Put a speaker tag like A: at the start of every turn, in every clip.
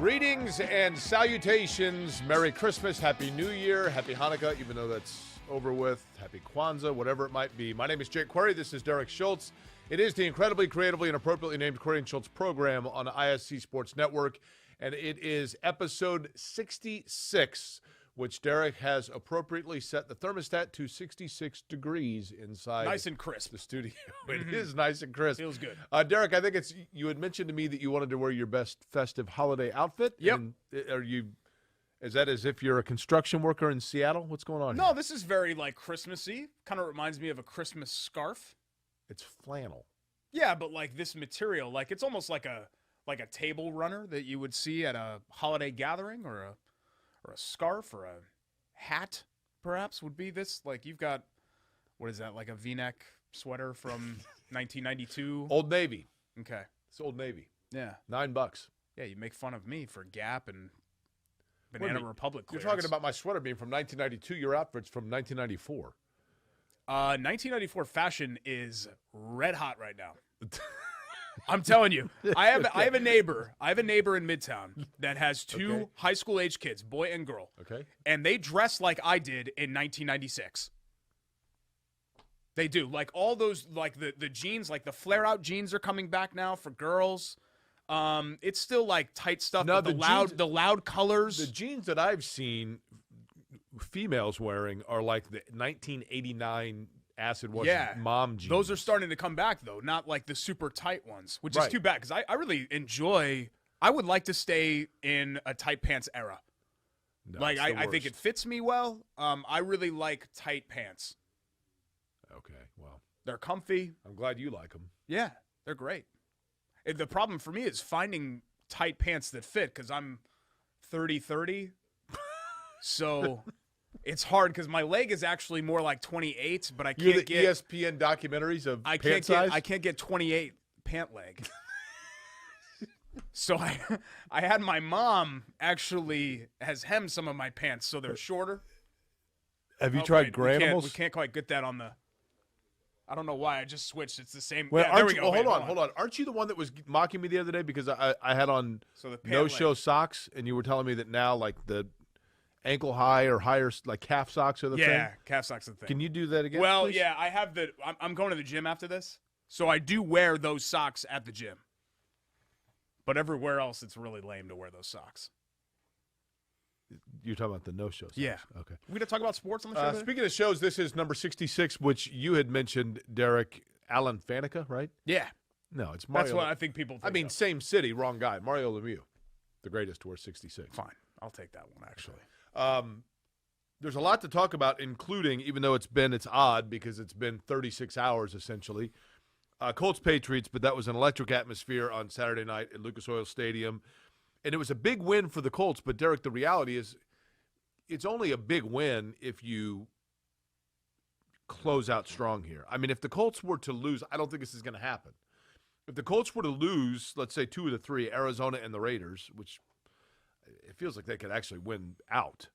A: Greetings and salutations. Merry Christmas, Happy New Year, Happy Hanukkah, even though that's over with. Happy Kwanzaa, whatever it might be. My name is Jake Query. This is Derek Schultz. It is the incredibly, creatively, and appropriately named Query and Schultz program on the ISC Sports Network, and it is episode 66, which Derek has appropriately set the thermostat to 66 degrees inside.
B: Nice and crisp.
A: The studio. It is nice and crisp.
B: Feels good.
A: Derek, I think you had mentioned to me that you wanted to wear your best festive holiday outfit.
B: Yep.
A: And is that as if you're a construction worker in Seattle? What's going on
B: No,
A: here?
B: this is very, Christmassy. Kind of reminds me of a Christmas scarf.
A: It's flannel.
B: Yeah, but, this material, it's almost like a table runner that you would see at a holiday gathering or a scarf or a hat, perhaps, would be this. You've got, what is that, a V-neck sweater from 1992?
A: Old Navy.
B: Okay.
A: It's Old Navy.
B: Yeah.
A: $9.
B: Yeah, you make fun of me for Gap and Banana Republic
A: You're
B: clearance.
A: talking about my sweater being from 1992. Your outfit's from 1994.
B: 1994 fashion is red hot right now. I'm telling you, I have a neighbor. I have a neighbor in Midtown that has two high school age kids, boy and girl.
A: Okay.
B: And they dress like I did in 1996. They do. All those, the jeans, the flare out jeans are coming back now for girls. It's still tight stuff.
A: No,
B: but the loud colors.
A: The jeans that I've seen females wearing are the 1989 acid wash mom jeans.
B: Those are starting to come back, though, not the super tight ones, which is too bad because I really enjoy – I would like to stay in a tight pants era.
A: No,
B: I think it fits me well. I really like tight pants.
A: Okay, well.
B: They're comfy.
A: I'm glad you like them.
B: Yeah, they're great. The problem for me is finding tight pants that fit because I'm 30-30. So – it's hard because my leg is actually more like 28, but I can't
A: You're the
B: get
A: ESPN documentaries of pant size?
B: I can't get 28 pant leg. So I had my mom actually has hemmed some of my pants so they're shorter.
A: Have you tried Granimals?
B: We can't quite get that on the. I don't know why I just switched. It's the same.
A: Well,
B: yeah, there we go.
A: Hold on. Aren't you the one that was mocking me the other day because I had on
B: the
A: no-show socks and you were telling me that now the ankle high or higher, calf socks are the thing?
B: Yeah, calf socks are the thing.
A: Can you do that again,
B: Well,
A: please?
B: yeah, I have I'm going to the gym after this, so I do wear those socks at the gym. But everywhere else, it's really lame to wear those socks.
A: You're talking about the no-show socks?
B: Yeah.
A: Okay.
B: We going to talk about sports on the show today?
A: Speaking of shows, this is number 66, which you had mentioned, Derek, Alan Faneca, right?
B: Yeah.
A: No, it's Mario.
B: That's what I think people think.
A: I mean, same city, wrong guy. Mario Lemieux, the greatest to wear 66.
B: Fine. I'll take that one, actually.
A: There's a lot to talk about, including, even though it's odd because it's been 36 hours essentially, Colts Patriots, but that was an electric atmosphere on Saturday night at Lucas Oil Stadium. And it was a big win for the Colts, but Derek, the reality is it's only a big win if you close out strong here. I mean, if the Colts were to lose, I don't think this is going to happen. If the Colts were to lose, let's say 2 of the 3, Arizona and the Raiders, which it feels like they could actually win out.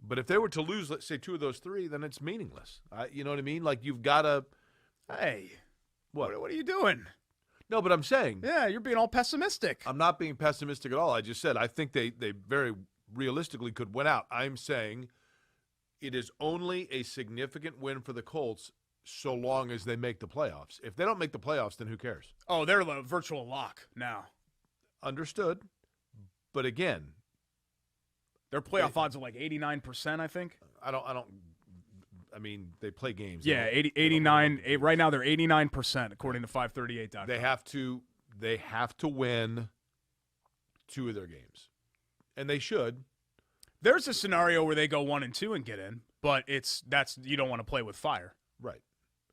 A: But if they were to lose, let's say 2 of those 3, then it's meaningless. You know what I mean? You've got to –
B: Hey.
A: What
B: are you doing?
A: No, but I'm saying –
B: Yeah, you're being all pessimistic.
A: I'm not being pessimistic at all. I just said I think they very realistically could win out. I'm saying it is only a significant win for the Colts so long as they make the playoffs. If they don't make the playoffs, then who cares?
B: Oh, they're a virtual lock now.
A: Understood. But again –
B: their playoff odds are 89%, I think.
A: I mean, they play games.
B: Yeah, 89. Right now, they're 89%, according to 538.com.
A: They have to win 2 of their games, and they should.
B: There's a scenario where they go 1-2 and get in, but you don't want to play with fire.
A: Right.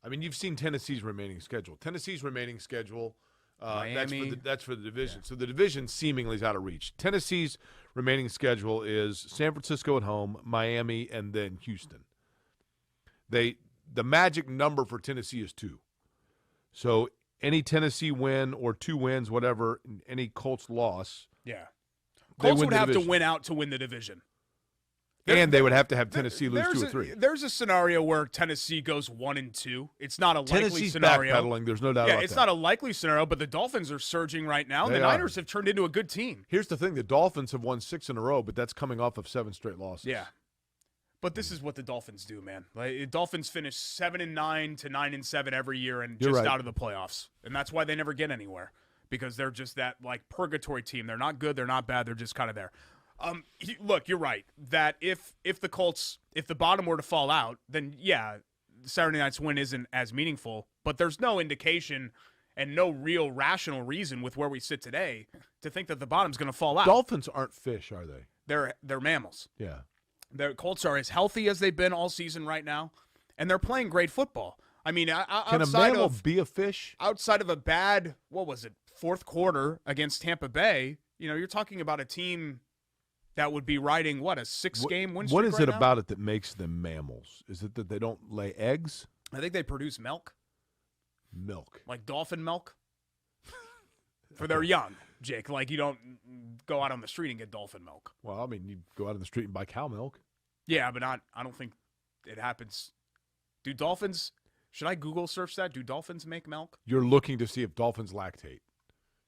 A: I mean, you've seen Tennessee's remaining schedule.
B: Miami.
A: That's for the division. Yeah. So the division seemingly is out of reach. Tennessee's remaining schedule is San Francisco at home, Miami, and then Houston. The magic number for Tennessee is 2. So any Tennessee win or 2 wins, whatever, any Colts loss.
B: Yeah. Colts would have to win out to win the division.
A: And they would have to have Tennessee lose 2 or 3.
B: There's a scenario where Tennessee goes 1-2. It's not a likely
A: Tennessee's
B: scenario.
A: backpedaling. There's no doubt about that.
B: Yeah, it's not a likely scenario, but the Dolphins are surging right now. And
A: They
B: the
A: are.
B: Niners have turned into a good team.
A: Here's the thing. The Dolphins have won 6 in a row, but that's coming off of 7 straight losses.
B: Yeah. But this is what the Dolphins do, man. Like, Dolphins finish 7-9 to 9-7 every year and
A: You're
B: just
A: right.
B: out of the playoffs. And that's why they never get anywhere, because they're just that like purgatory team. They're not good, they're not bad, they're just kind of there. Look, you're right that if the Colts, if the bottom were to fall out, then yeah, Saturday night's win isn't as meaningful. But there's no indication and no real rational reason with where we sit today to think that the bottom's going to fall out.
A: Dolphins aren't fish, are they?
B: They're mammals.
A: Yeah.
B: The Colts are as healthy as they've been all season right now, and they're playing great football. I mean,
A: Can a mammal be a fish?
B: outside of a bad, what was it, fourth quarter against Tampa Bay, you're talking about a team that would be riding, a 6-game win streak
A: What is
B: right
A: it
B: now?
A: about it that makes them mammals? Is it that they don't lay eggs?
B: I think they produce milk,
A: Milk.
B: like dolphin milk, for their young, Jake. Like, you don't go out on the street and get dolphin milk.
A: Well, I mean, you go out in the street and buy cow milk.
B: Yeah, but I don't think it happens. Do dolphins, should I Google search that? Do dolphins make milk?
A: You're looking to see if dolphins lactate.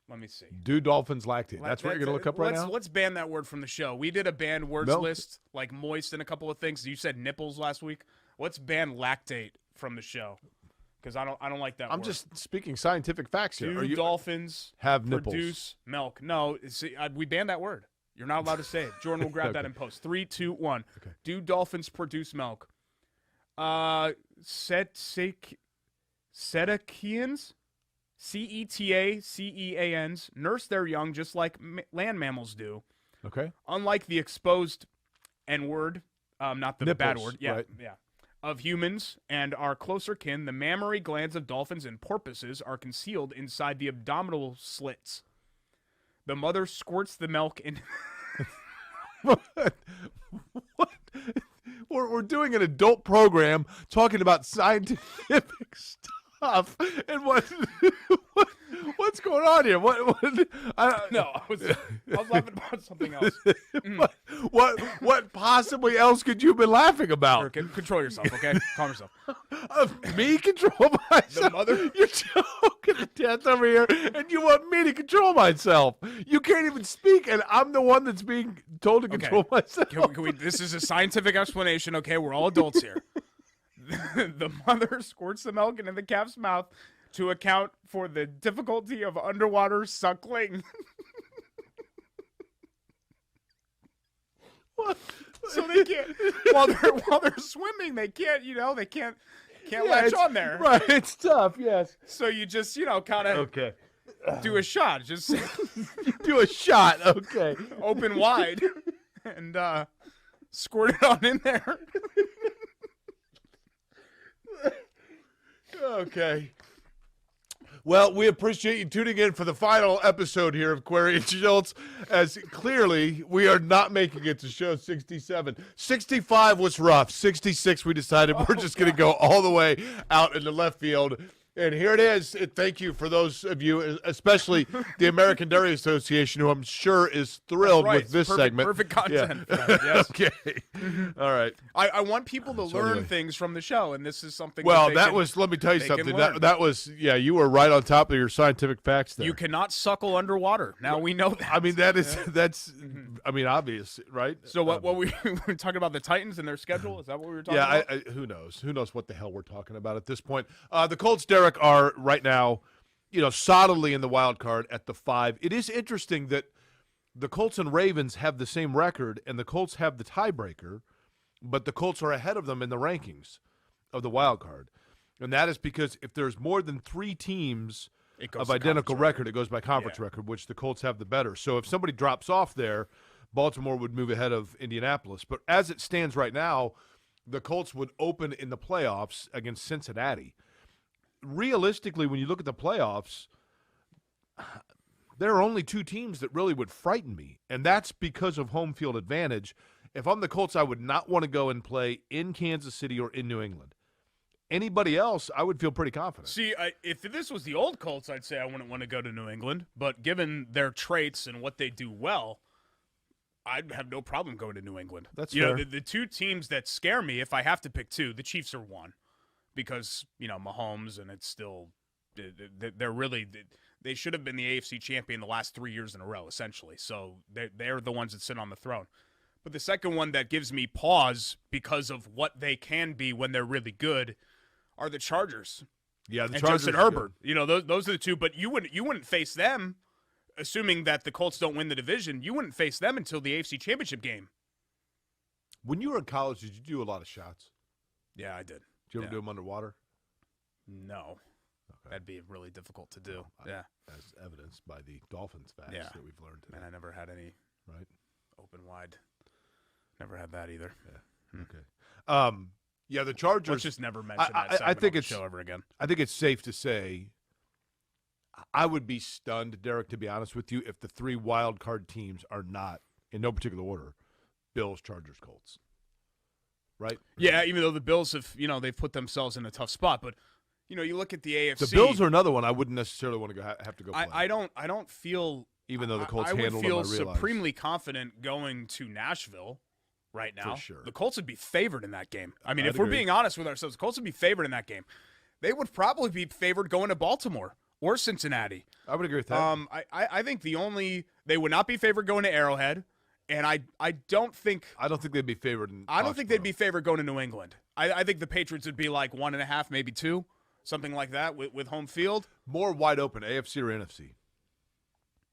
B: Let me see.
A: Do dolphins lactate? That's what you're going to look up right now?
B: Let's ban that word from the show. We did a banned words
A: Milk?
B: list, like moist and a couple of things. You said nipples last week. Let's ban lactate from the show, because I don't like that
A: I'm
B: word.
A: just speaking scientific facts here.
B: Do dolphins
A: have nipples?
B: produce milk? No, see, we banned that word. You're not allowed to say it. Jordan will grab that in post. 3, 2, 1.
A: Okay.
B: Do dolphins produce milk? Cetaceans? Cetaceans nurse their young just like land mammals do.
A: Okay.
B: Unlike the exposed N-word, not the bad
A: Nipples,
B: word, yeah,
A: right.
B: yeah, of humans and our closer kin, the mammary glands of dolphins and porpoises are concealed inside the abdominal slits. The mother squirts the milk in.
A: What? We're doing an adult program talking about scientific stuff, and what's going on here?
B: No, I was laughing about something else.
A: What possibly else could you have been laughing about?
B: Control yourself, okay? Calm yourself.
A: Me control myself?
B: The mother?
A: You're choking to death over here, and you want me to control myself. You can't even speak, and I'm the one that's being told to control myself.
B: Can we, this is a scientific explanation, okay? We're all adults here. The mother squirts the milk into the calf's mouth to account for the difficulty of underwater suckling.
A: What?
B: So they can't while they're swimming, they can't latch on there.
A: Right, it's tough, yes.
B: So you just, kind of
A: Okay.
B: do a shot, just
A: Do a shot, okay.
B: open wide and squirt it on in there.
A: Okay. Well, we appreciate you tuning in for the final episode here of Query and Schultz, as clearly we are not making it to show 67. 65 was rough. 66, we decided we're just going to go all the way out in the left field. And here it is. Thank you for those of you, especially the American Dairy Association, who I'm sure is thrilled
B: Right.
A: with this
B: Perfect-
A: segment.
B: Perfect content.
A: Yeah.
B: for that, yes.
A: Okay. All right.
B: I want people to
A: So
B: learn
A: anyway.
B: things from the show, and this is something.
A: Well,
B: that
A: was, let me tell you
B: they can
A: something.
B: learn.
A: That was, yeah, you were right on top of your scientific facts there.
B: you cannot suckle underwater. Now we know that.
A: I mean, that's, I mean, obvious, right?
B: So what we were talking about the Titans and their schedule? Is that what we were talking
A: Yeah,
B: about?
A: who knows? Who knows what the hell we're talking about at this point? The Colts, Derek, are right now, solidly in the wild card at the 5. It is interesting that the Colts and Ravens have the same record, and the Colts have the tiebreaker, but the Colts are ahead of them in the rankings of the wild card. And that is because if there's more than 3 teams
B: It goes
A: of
B: to
A: identical
B: conference
A: record, it goes by conference
B: Yeah.
A: record, which the Colts have the better. So if somebody drops off there, Baltimore would move ahead of Indianapolis. But as it stands right now, the Colts would open in the playoffs against Cincinnati. Realistically, when you look at the playoffs, there are only 2 teams that really would frighten me, and that's because of home field advantage. If I'm the Colts, I would not want to go and play in Kansas City or in New England. Anybody else, I would feel pretty confident.
B: See, if this was the old Colts, I'd say I wouldn't want to go to New England. But given their traits and what they do well, I'd have no problem going to New England.
A: That's
B: you
A: fair.
B: know, the two teams that scare me, if I have to pick two, the Chiefs are one, because Mahomes, and it's still they're really they should have been the AFC champion the last 3 years in a row, essentially. So they're the ones that sit on the throne. But the second one that gives me pause because of what they can be when they're really good are the Chargers.
A: Yeah, the
B: and
A: Chargers.
B: Justin Herbert. You know, those are the two. But you wouldn't face them, assuming that the Colts don't win the division. You wouldn't face them until the AFC Championship game.
A: When you were in college, did you do a lot of shots?
B: Yeah, I did.
A: Did you ever do them underwater?
B: No.
A: Okay.
B: That'd be really difficult to do. Yeah.
A: As evidenced by the Dolphins facts that we've learned today.
B: And I never had any open wide. Never had that either.
A: Yeah. Okay. Yeah, the Chargers.
B: Let's just never mention that
A: I think
B: on the
A: it's
B: show ever again.
A: I think it's safe to say I would be stunned, Derek, to be honest with you, if the three wild card teams are not, in no particular order, Bills, Chargers, Colts. Right?
B: Yeah, even though the Bills have, they've put themselves in a tough spot, but you look at the AFC.
A: The Bills are another one I wouldn't necessarily want to have to go play.
B: I don't feel,
A: even though the Colts
B: I would
A: handled
B: feel
A: them, I realize.
B: supremely confident going to Nashville right now.
A: For sure.
B: The Colts would be favored in that game. I mean,
A: I'd
B: if we're
A: agree.
B: being honest with ourselves, the Colts would be favored in that game. They would probably be favored going to Baltimore or Cincinnati.
A: I would agree with that.
B: I think they would not be favored going to Arrowhead, and I don't think
A: they'd be favored in
B: I don't think they'd be favored going to New England. I think the Patriots would be like 1.5, maybe 2, something like that with home field.
A: More wide open, AFC or NFC?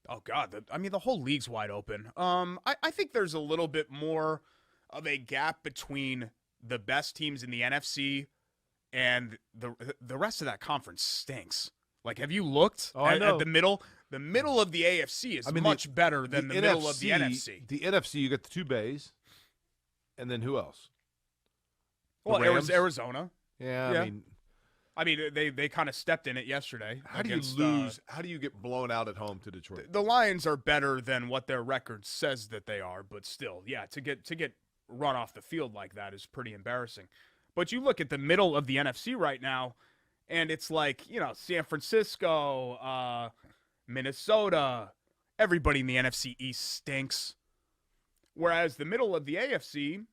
B: Oh, God. The whole league's wide open. I think there's a little bit more of a gap between the best teams in the NFC and the rest of that conference stinks. Like, have you looked at the middle? The middle of the AFC is much better than the middle of the NFC.
A: The NFC, you got the two bays, and then who else?
B: Well,
A: Rams?
B: Arizona.
A: Yeah,
B: I mean, they kind of stepped in it yesterday.
A: How do you lose? How do you get blown out at home to Detroit?
B: The Lions are better than what their record says that they are, but still, to get run off the field like that is pretty embarrassing. But you look at the middle of the NFC right now, and it's like, San Francisco, Minnesota, everybody in the NFC East stinks. Whereas the middle of the AFC,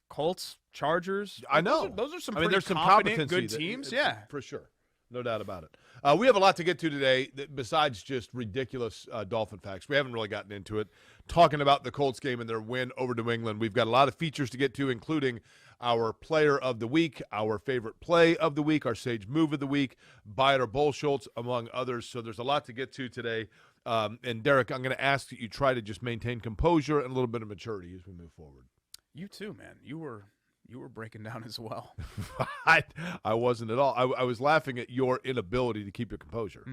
B: Colts, Chargers,
A: I know.
B: Those are some
A: there's some
B: competent, good
A: competency
B: teams.
A: For sure. No doubt about it. We have a lot to get to today besides just ridiculous Dolphin facts. We haven't really gotten into it. Talking about the Colts game and their win over New England. We've got a lot of features to get to, including our player of the week, our favorite play of the week, our sage move of the week, buy it or bull Schultz, among others. So there's a lot to get to today. And Derek, I'm going to ask that you try to just maintain composure and a little bit of maturity as we move forward.
B: You too, man. You were breaking down as well.
A: I wasn't at all. I was laughing at your inability to keep your composure.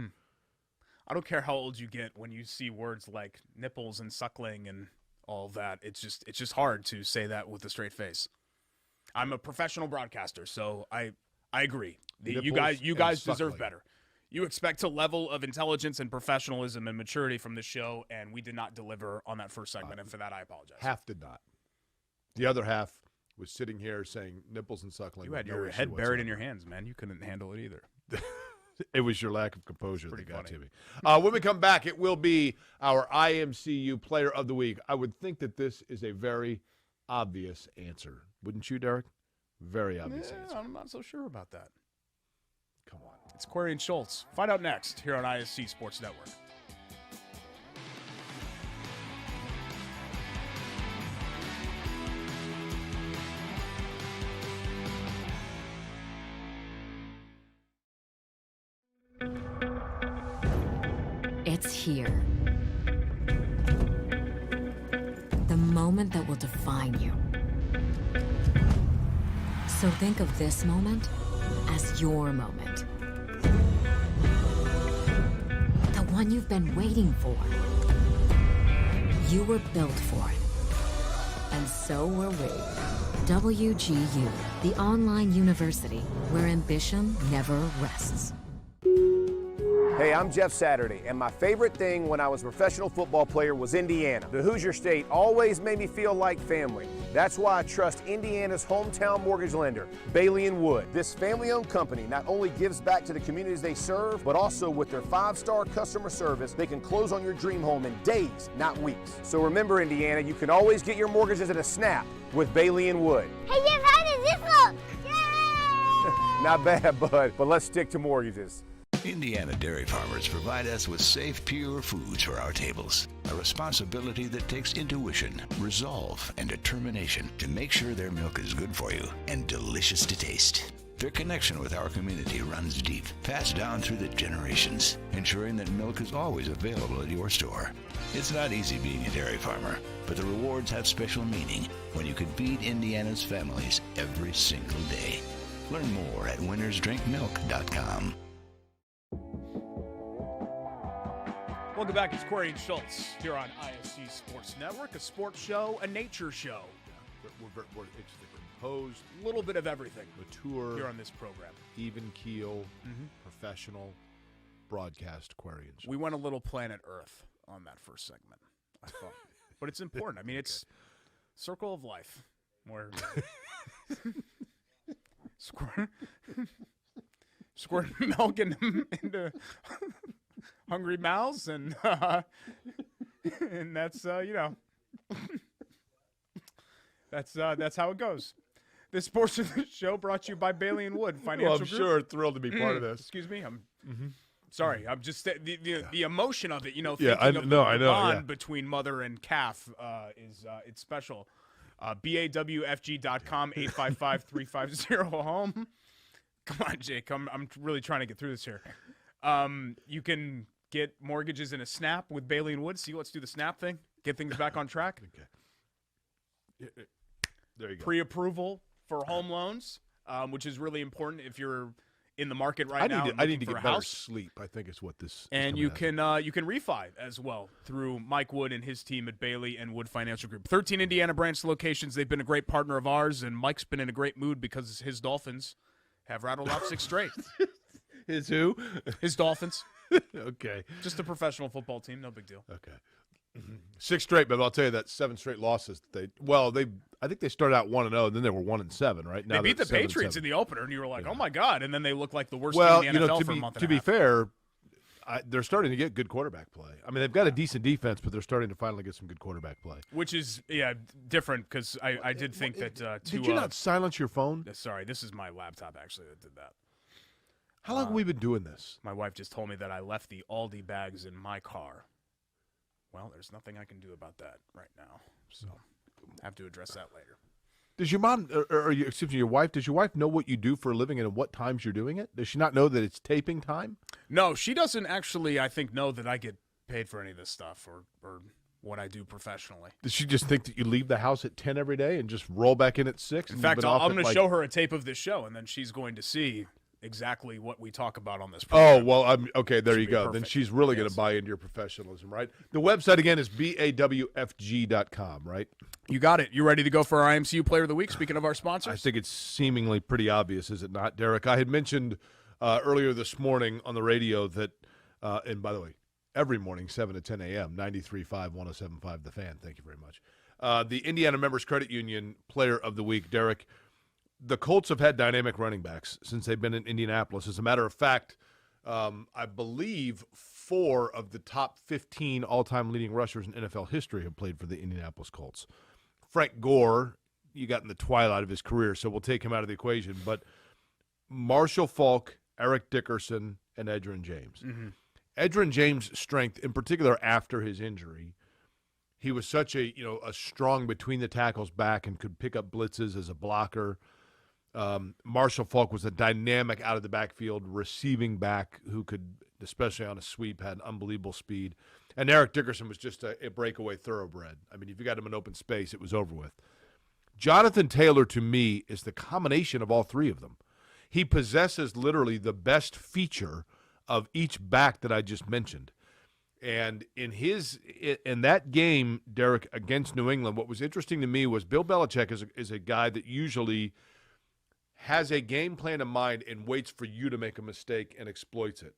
B: I don't care how old you get when you see words like nipples and suckling and all that. It's just hard to say that with a straight face. I'm a professional broadcaster, so I agree. You guys deserve better. You expect a level of intelligence and professionalism and maturity from the show, and we did not deliver on that first segment, and for that I apologize.
A: Half did not. The other half was sitting here saying nipples and suckling.
B: You had your head buried in your hands, man. You couldn't handle it either.
A: It was your lack of composure
B: Pretty
A: that got
B: funny.
A: to me. When we come back, it will be our IMCU Player of the Week. I would think that this is a very obvious answer. Wouldn't you, Derek? Very obvious answer.
B: I'm not so sure about that.
A: Come on.
B: It's Query and Schultz. Find out next here on ISC Sports Network.
C: It's here. The moment that will define you. So think of this moment as your moment. The one you've been waiting for. You were built for it. And so were we. WGU, the online university where ambition never rests.
D: Hey, I'm Jeff Saturday, and my favorite thing when I was a professional football player was Indiana. The Hoosier State always made me feel like family. That's why I trust Indiana's hometown mortgage lender, Bailey & Wood. This family-owned company not only gives back to the communities they serve, but also with their 5-star customer service, they can close on your dream home in days, not weeks. So remember, Indiana, you can always get your mortgages at a snap with Bailey & Wood.
E: Hey, Jeff, how does this look? Yay!
D: Not bad, bud, but let's stick to mortgages.
F: Indiana dairy farmers provide us with safe, pure foods for our tables. A responsibility that takes intuition, resolve, and determination to make sure their milk is good for you and delicious to taste. Their connection with our community runs deep, passed down through the generations, ensuring that milk is always available at your store. It's not easy being a dairy farmer, but the rewards have special meaning when you can feed Indiana's families every single day. Learn more at winnersdrinkmilk.com.
B: Welcome back. It's Corey and Schultz here on ISC Sports Network, a sports show, a nature show.
A: We're composed,
B: A little bit of everything
A: mature,
B: here on this program.
A: even keel, professional broadcast Query and Schultz.
B: We went a little Planet Earth on that first segment, I thought. But it's important. I mean, it's circle of life where squirt milk into hungry mouths, and that's that's how it goes. This portion of the show brought to you by Bailey & Wood Financial
A: Well, I'm
B: Group.
A: sure thrilled to be part of this.
B: Excuse me, I'm sorry. I'm just the emotion of it.
A: Yeah,
B: thinking of the
A: I know,
B: bond
A: yeah.
B: between mother and calf is it's special. BAWFG.com 855-350-HOME. Come on, Jake. I'm really trying to get through this here. You can get mortgages in a snap with Bailey & Wood. See, let's do the snap thing. Get things back on track.
A: Okay. There you go.
B: Pre-approval for home loans, which is really important if you're in the market right now.
A: I need to
B: for
A: get
B: a
A: better
B: house.
A: sleep. I think is what this. Is
B: And
A: coming
B: you
A: out.
B: can refi as well through Mike Wood and his team at Bailey & Wood Financial Group. 13 Indiana branch locations. They've been a great partner of ours, and Mike's been in a great mood because his Dolphins have rattled off 6 straight.
A: His who?
B: His Dolphins.
A: Okay.
B: Just a professional football team. No big deal.
A: Okay. 6 straight, but I'll tell you that 7 straight losses. I think they started out 1-0, and then they were 1-7. Right now
B: They beat the
A: they're 7-7.
B: Patriots in the opener, and you were like, "Oh my god!" And then they look like the worst
A: Well,
B: team in the NFL for a month and
A: to
B: a
A: be
B: half.
A: fair, they're starting to get good quarterback play. I mean, they've got a decent defense, but they're starting to finally get some good quarterback play.
B: Which is different because I did think that.
A: Did you not silence your phone?
B: Sorry, this is my laptop actually that did that.
A: How long have we been doing this?
B: My wife just told me that I left the Aldi bags in my car. Well, there's nothing I can do about that right now, so I have to address that later.
A: Does your mom, or excuse me, your wife, does your wife know what you do for a living and at what times you're doing it? Does she not know that it's taping time?
B: No, she doesn't actually, I think, know that I get paid for any of this stuff or what I do professionally.
A: Does she just think that you leave the house at 10 every day and just roll back in at 6?
B: In fact, I'm going to show her a tape of this show, and then she's going to see exactly what we talk about on this program.
A: Oh, well, okay, there
B: Should
A: you
B: be
A: go.
B: perfect.
A: Then she's really going to
B: Yes.
A: buy into your professionalism, right? The website, again, is BAWFG.com, right?
B: You got it. You ready to go for our IMCU Player of the Week, speaking of our sponsors?
A: I think it's seemingly pretty obvious, is it not, Derek? I had mentioned earlier this morning on the radio that, and by the way, every morning, 7 to 10 a.m., 93.5, 107.5, The Fan. Thank you very much. The Indiana Members Credit Union Player of the Week, Derek. The Colts have had dynamic running backs since they've been in Indianapolis. As a matter of fact, I believe 4 of the top 15 all-time leading rushers in NFL history have played for the Indianapolis Colts. Frank Gore, you got in the twilight of his career, so we'll take him out of the equation. But Marshall Faulk, Eric Dickerson, and Edgerrin James.
B: Mm-hmm.
A: Edgerrin James' strength, in particular after his injury, he was such a strong between the tackles back and could pick up blitzes as a blocker. Marshall Faulk was a dynamic out of the backfield receiving back who could, especially on a sweep, had unbelievable speed. And Eric Dickerson was just a breakaway thoroughbred. I mean, if you got him in open space, it was over with. Jonathan Taylor, to me, is the combination of all 3 of them. He possesses literally the best feature of each back that I just mentioned. And in that game, Derek, against New England, what was interesting to me was Bill Belichick is a guy that usually has a game plan in mind and waits for you to make a mistake and exploits it.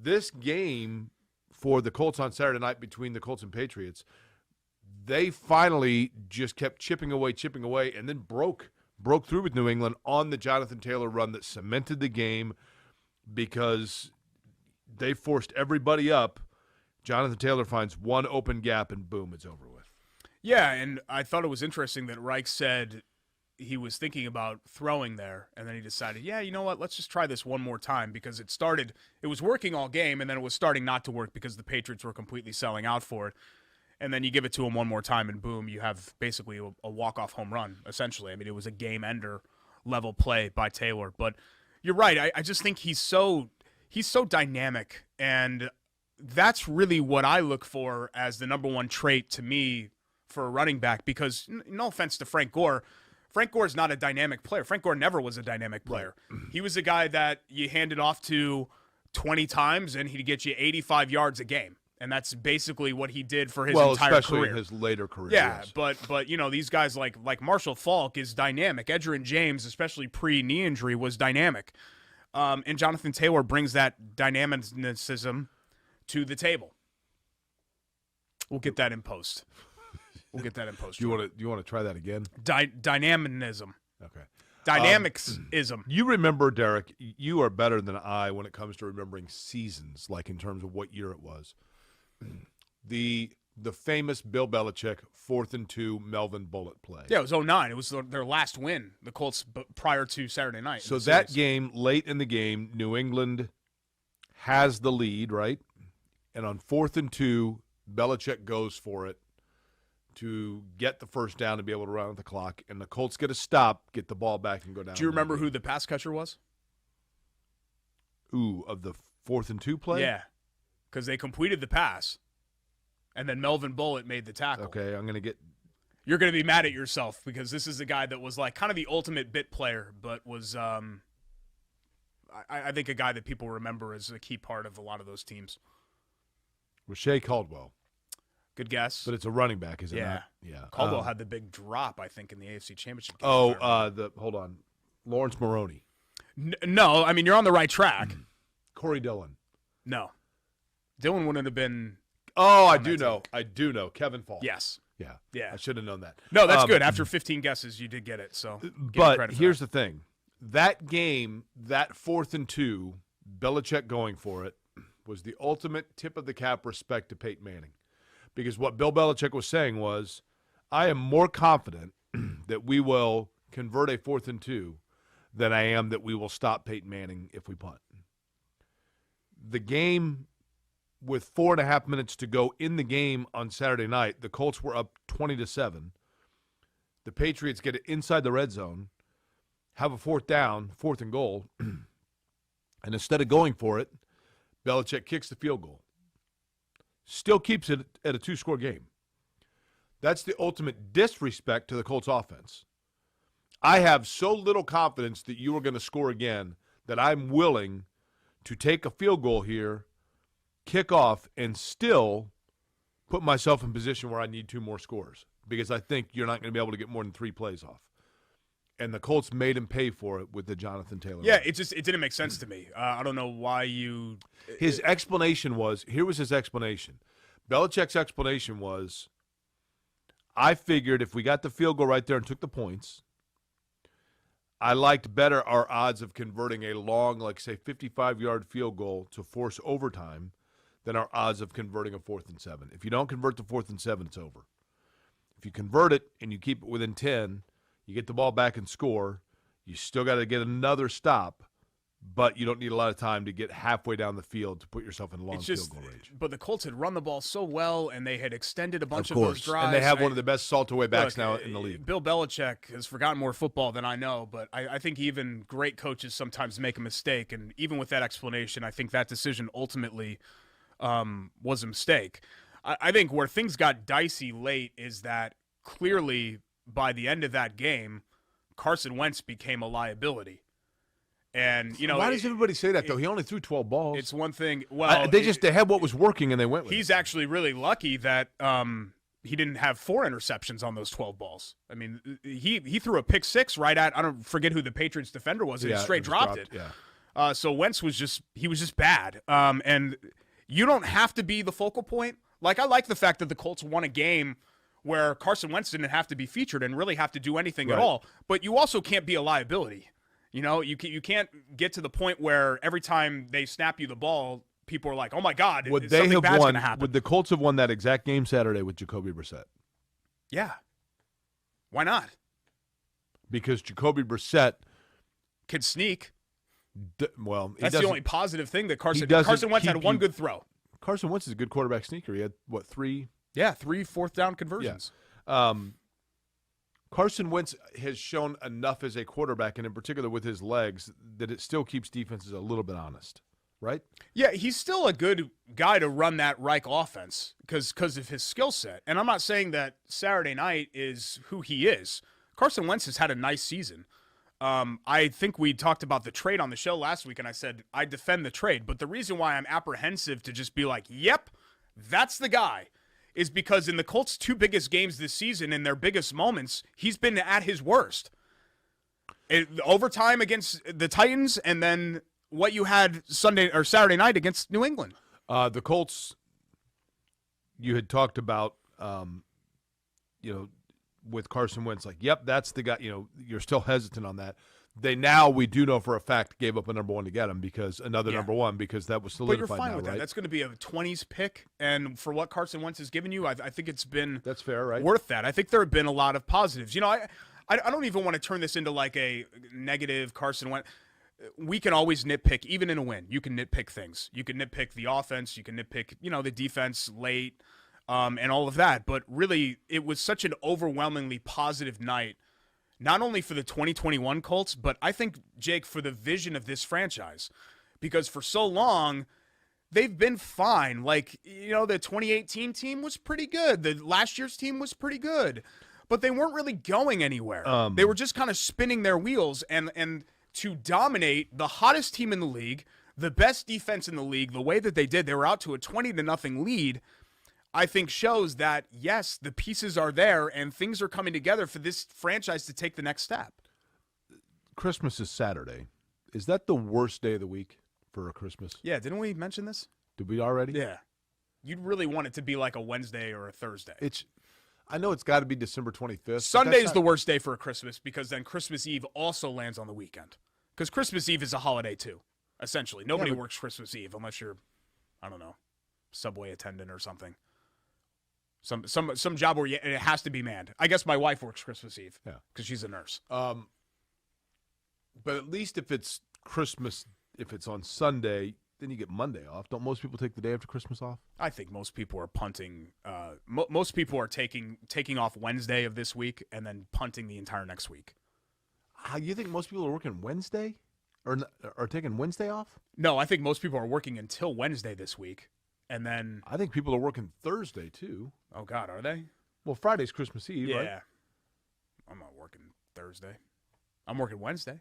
A: this game for the Colts on Saturday night between the Colts and Patriots, they finally just kept chipping away, and then broke through with New England on the Jonathan Taylor run that cemented the game because they forced everybody up. Jonathan Taylor finds one open gap, and boom, it's over with. Yeah,
B: and I thought it was interesting that Reich said he was thinking about throwing there, and then he decided, yeah, you know what, let's just try this one more time because it was working all game, and then it was starting not to work because the Patriots were completely selling out for it. And then you give it to him one more time, and boom, you have basically a walk-off home run, essentially. I mean, it was a game-ender level play by Taylor. But you're right. I just think he's so dynamic, and that's really what I look for as the number one trait to me for a running back because, no offense to Frank Gore is not a dynamic player. Frank Gore never was a dynamic player. He was a guy that you handed off to 20 times, and he'd get you 85 yards a game. And that's basically what he did for his entire career.
A: Especially in his later career.
B: Yeah,
A: yes.
B: but you know, these guys like Marshall Faulk is dynamic. Edgerrin James, especially pre-knee injury, was dynamic. And Jonathan Taylor brings that dynamicism to the table. We'll get that in post.
A: Do you want to try that again?
B: Dynamism.
A: Okay.
B: Dynamicsism.
A: You remember, Derek, you are better than I when it comes to remembering seasons, like in terms of what year it was. The famous Bill Belichick 4th and 2 Melvin Bullet play.
B: Yeah, it was 2009. It was their last win, the Colts, prior to Saturday night.
A: So that game, late in the game, New England has the lead, right? And on 4th and 2, Belichick goes for it to get the first down to be able to run out the clock, and the Colts get a stop, get the ball back, and go down.
B: Do you remember who the pass catcher was?
A: Of the 4th and 2 play?
B: Yeah, because they completed the pass, and then Melvin Bullet made the tackle.
A: Okay,
B: You're going to be mad at yourself because this is a guy that was like kind of the ultimate bit player, but was, I think, a guy that people remember as a key part of a lot of those teams.
A: Rashay Caldwell.
B: Good guess.
A: But it's a running back, is it not?
B: Yeah. Caldwell had the big drop, I think, in the AFC Championship game.
A: Hold on. Lawrence Maroney.
B: No, I mean, you're on the right track.
A: Corey Dillon.
B: No. Dillon wouldn't have been.
A: Oh, I do know. Kevin Falk.
B: Yes.
A: Yeah. I should have known that.
B: No, that's good. After 15 guesses, you did get it. So,
A: but here's the thing. That game, that 4th and 2, Belichick going for it, was the ultimate tip of the cap respect to Peyton Manning. Because what Bill Belichick was saying was, I am more confident that we will convert a 4th and 2 than I am that we will stop Peyton Manning if we punt. The game, with 4.5 minutes to go in the game on Saturday night, the Colts were up 20-7. The Patriots get it inside the red zone, have a 4th and goal, and instead of going for it, Belichick kicks the field goal. Still keeps it at a 2-score game. That's the ultimate disrespect to the Colts offense. I have so little confidence that you are going to score again that I'm willing to take a field goal here, kick off, and still put myself in position where I need 2 more scores because I think you're not going to be able to get more than 3 plays off. And the Colts made him pay for it with the Jonathan Taylor.
B: Yeah, it didn't make sense to me. I don't know why you.
A: His explanation was, here was his explanation. Belichick's explanation was, I figured if we got the field goal right there and took the points, I liked better our odds of converting a long, like say 55-yard field goal to force overtime than our odds of converting a 4th and 7. If you don't convert the 4th and 7, it's over. If you convert it and you keep it within 10, you get the ball back and score. You still got to get another stop, but you don't need a lot of time to get halfway down the field to put yourself in a long field goal range.
B: But the Colts had run the ball so well, and they had extended a bunch of those drives.
A: And they have one of the best salt-away backs now in the league.
B: Bill Belichick has forgotten more football than I know, but I think even great coaches sometimes make a mistake. And even with that explanation, I think that decision ultimately was a mistake. I think where things got dicey late is that clearly by the end of that game, Carson Wentz became a liability. And
A: why does everybody say that though? He only threw 12 balls.
B: It's one thing. Well,
A: they had what was working and they went with it.
B: He's actually really lucky that he didn't have 4 interceptions on those 12 balls. I mean, he threw a pick 6 right at, I don't forget who the Patriots defender was, and he straight dropped it.
A: Yeah.
B: So Wentz was just bad. And you don't have to be the focal point. Like, I like the fact that the Colts won a game where Carson Wentz didn't have to be featured and really have to do anything at all. But you also can't be a liability. You know, you can't get to the point where every time they snap you the ball, people are like, "Oh my God, something bad's going to happen."
A: Would the Colts have won that exact game Saturday with Jacoby Brissett?
B: Yeah. Why not?
A: Because Jacoby Brissett
B: Could sneak.
A: That's
B: the only positive thing that Carson Wentz had one good throw.
A: Carson Wentz is a good quarterback sneaker. He had, what, 3?
B: Yeah, 3 fourth-down conversions.
A: Yeah. Carson Wentz has shown enough as a quarterback, and in particular with his legs, that it still keeps defenses a little bit honest, right?
B: Yeah, he's still a good guy to run that Reich offense because of his skill set. And I'm not saying that Saturday night is who he is. Carson Wentz has had a nice season. I think we talked about the trade on the show last week, and I said I defend the trade. But the reason why I'm apprehensive to just be like, yep, that's the guy, is because in the Colts' 2 biggest games this season, in their biggest moments, he's been at his worst. Overtime against the Titans, and then what you had Sunday or Saturday night against New England.
A: The Colts, you had talked about, with Carson Wentz, like, yep, that's the guy. You're still hesitant on that. We do know for a fact, gave up a number 1 to get him because number 1 because that was solidified.
B: But you're fine with
A: right?
B: that. That's going to be a 20s pick, and for what Carson Wentz has given you, I think it's been
A: that's fair, right?
B: Worth that. I think there have been a lot of positives. I don't even want to turn this into like a negative Carson Wentz. We can always nitpick, even in a win. You can nitpick things. You can nitpick the offense. You can nitpick, the defense late. And all of that. But really, it was such an overwhelmingly positive night, not only for the 2021 Colts, but I think, Jake, for the vision of this franchise. Because for so long, they've been fine. Like, the 2018 team was pretty good. The last year's team was pretty good. But they weren't really going anywhere. They were just kind of spinning their wheels. And to dominate the hottest team in the league, the best defense in the league, the way that they did, they were out to a 20-0 lead, I think shows that, yes, the pieces are there and things are coming together for this franchise to take the next step.
A: Christmas is Saturday. Is that the worst day of the week for a Christmas?
B: Yeah, didn't we mention this?
A: Did we already?
B: Yeah. You'd really want it to be like a Wednesday or a Thursday.
A: I know it's got to be December 25th.
B: Sunday's the worst day for a Christmas because then Christmas Eve also lands on the weekend. Because Christmas Eve is a holiday too, essentially. Nobody works Christmas Eve unless you're, I don't know, subway attendant or something. Some job where it has to be manned. I guess my wife works Christmas Eve because she's a nurse.
A: But at least if it's Christmas, if it's on Sunday, then you get Monday off. Don't most people take the day after Christmas off?
B: I think most people are punting. Most people are taking off Wednesday of this week and then punting the entire next week.
A: You think most people are working Wednesday or are taking Wednesday off?
B: No, I think most people are working until Wednesday this week. And then
A: I think people are working Thursday too.
B: Oh God, are they?
A: Well, Friday's Christmas Eve, right?
B: Yeah. I'm not working Thursday. I'm working Wednesday.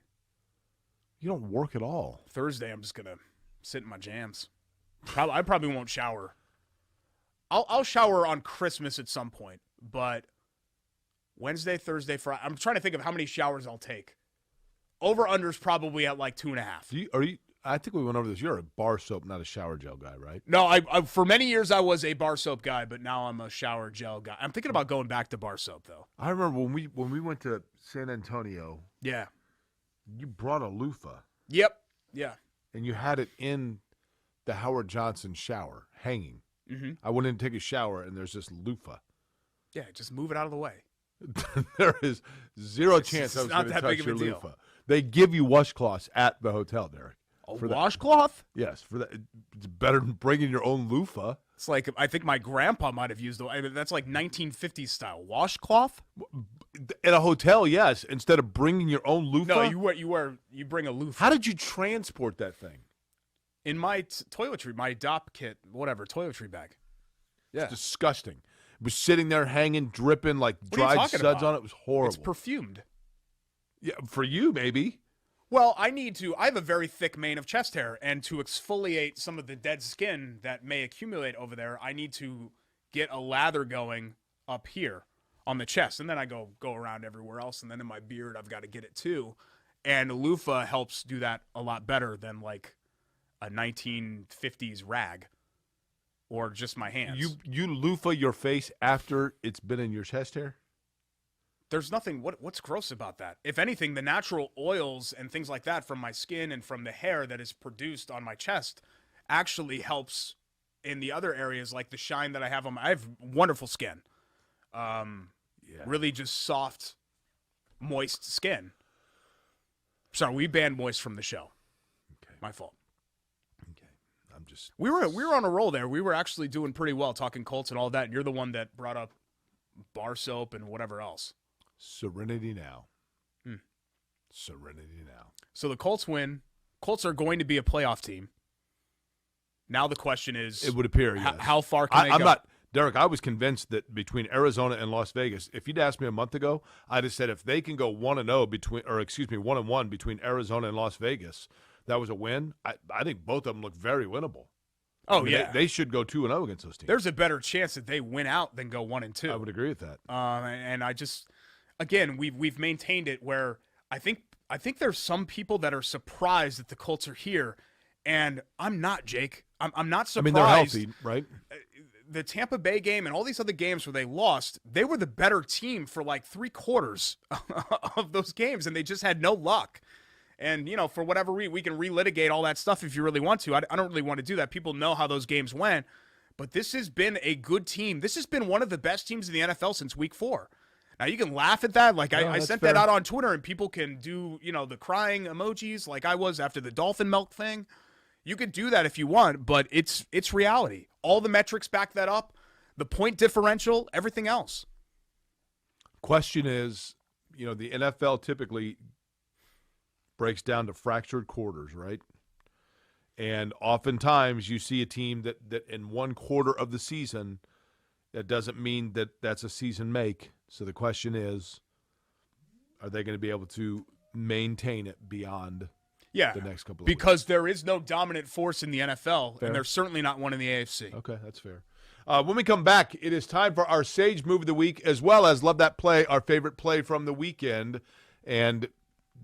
A: You don't work at all.
B: Thursday, I'm just gonna sit in my jams. I probably won't shower. I'll shower on Christmas at some point, but Wednesday, Thursday, Friday. I'm trying to think of how many showers I'll take. Over under's probably at like 2.5.
A: I think we went over this. You're a bar soap, not a shower gel guy, right?
B: No, I for many years I was a bar soap guy, but now I'm a shower gel guy. I'm thinking about going back to bar soap though.
A: I remember when we went to San Antonio.
B: Yeah.
A: You brought a loofah.
B: Yep. Yeah.
A: And you had it in the Howard Johnson shower, hanging.
B: Mm-hmm.
A: I went in to take a shower, and there's this loofah.
B: Yeah, just move it out of the way.
A: There is zero chance I was going to touch your loofah. They give you washcloths at the hotel, Derek.
B: A washcloth?
A: Yes, for that. It's better than bringing your own loofah.
B: It's like I think my grandpa might have used that's like 1950s style washcloth.
A: At a hotel, yes. Instead of bringing your own loofah.
B: No, you bring a loofah.
A: How did you transport that thing?
B: In my toiletry, my DOP kit, whatever, toiletry bag. Yeah.
A: It's disgusting. It was sitting there hanging, dripping, like dried suds on it. It was horrible.
B: It's perfumed.
A: Yeah, for you, maybe.
B: Well, I have a very thick mane of chest hair, and to exfoliate some of the dead skin that may accumulate over there, I need to get a lather going up here on the chest, and then I go around everywhere else, and then in my beard, I've got to get it too. And loofah helps do that a lot better than like a 1950s rag or just my hands.
A: You loofah your face after it's been in your chest hair?
B: There's nothing, what's gross about that? If anything, the natural oils and things like that from my skin and from the hair that is produced on my chest actually helps in the other areas, like the shine that I have on I have wonderful skin. Really just soft, moist skin. Sorry, we banned moist from the show.
A: Okay.
B: My fault.
A: Okay. I'm just
B: We were on a roll there. We were actually doing pretty well talking Colts and all that, and you're the one that brought up bar soap and whatever else.
A: Serenity now. Serenity now.
B: So the Colts win. Colts are going to be a playoff team. Now the question is,
A: It would appear, yes.
B: how far can they
A: I'm
B: go?
A: not, Derek, I was convinced that between Arizona and Las Vegas, if you'd asked me a month ago, I'd have said if they can go 1-1 between Arizona and Las Vegas, that was a win. I think both of them look very winnable.
B: Oh,
A: I mean,
B: yeah.
A: They should go 2-0 against those teams.
B: There's a better chance that they win out than go 1-2.
A: I would agree with that.
B: And I just, again, we've maintained it where I think there's some people that are surprised that the Colts are here, and I'm not, Jake. I'm not surprised.
A: I mean, they're healthy, right?
B: The Tampa Bay game and all these other games where they lost, they were the better team for like 3/4 of those games, and they just had no luck. And, you know, for whatever reason, we can relitigate all that stuff if you really want to. I don't really want to do that. People know how those games went. But this has been a good team. This has been one of the best teams in the NFL since week 4. Now, you can laugh at that. Like, I sent that out on Twitter, and people can do, you know, the crying emojis like I was after the dolphin milk thing. You could do that if you want, but it's reality. All the metrics back that up, the point differential, everything else.
A: Question is, you know, the NFL typically breaks down to fractured quarters, right? And oftentimes you see a team that in one quarter of the season, that doesn't mean that that's a season make. So the question is, are they going to be able to maintain it beyond the next couple of weeks?
B: Because there is no dominant force in the NFL,
A: Fair.
B: and there's certainly not one in the AFC.
A: Okay, that's fair. When we come back, it is time for our Sage Move of the Week, as well as Love That Play, our favorite play from the weekend. And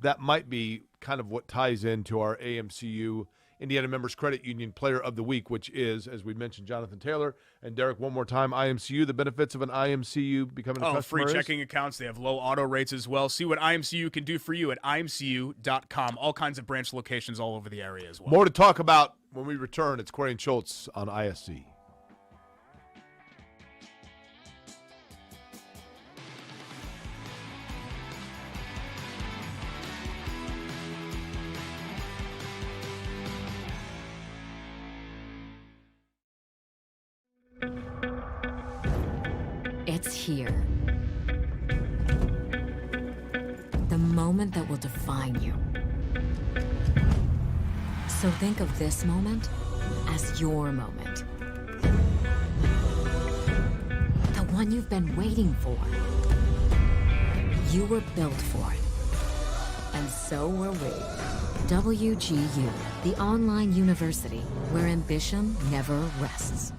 A: that might be kind of what ties into our AMCU Indiana Members Credit Union Player of the Week, which is, as we mentioned, Jonathan Taylor. And Derek, one more time, IMCU, the benefits of an IMCU becoming a customer
B: free
A: is?
B: checking accounts. They have low auto rates as well. See what IMCU can do for you at imcu.com. All kinds of branch locations all over the area as well.
A: More to talk about when we return. It's Corey and Schultz on ISC.
C: It's here. The moment that will define you. So think of this moment as your moment. The one you've been waiting for. You were built for it. And so were we. WGU, the online university where ambition never rests.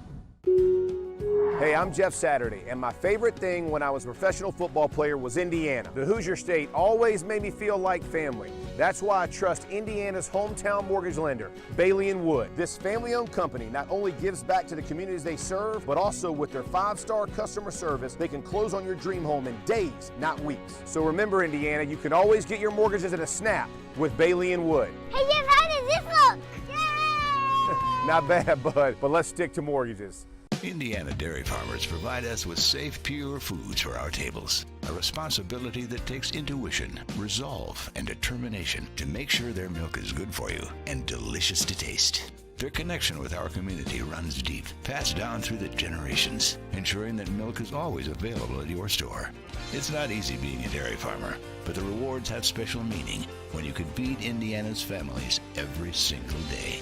D: Hey, I'm Jeff Saturday, and my favorite thing when I was a professional football player was Indiana. The Hoosier State always made me feel like family. That's why I trust Indiana's hometown mortgage lender, Bailey & Wood. This family-owned company not only gives back to the communities they serve, but also with their 5-star customer service, they can close on your dream home in days, not weeks. So remember, Indiana, you can always get your mortgages at a snap with Bailey & Wood.
E: Hey, Jeff, how does this look? Yay!
D: Not bad, bud, but let's stick to mortgages.
F: Indiana dairy farmers provide us with safe, pure foods for our tables. A responsibility that takes intuition, resolve, and determination to make sure their milk is good for you and delicious to taste. Their connection with our community runs deep, passed down through the generations, ensuring that milk is always available at your store. It's not easy being a dairy farmer, but the rewards have special meaning when you can feed Indiana's families every single day.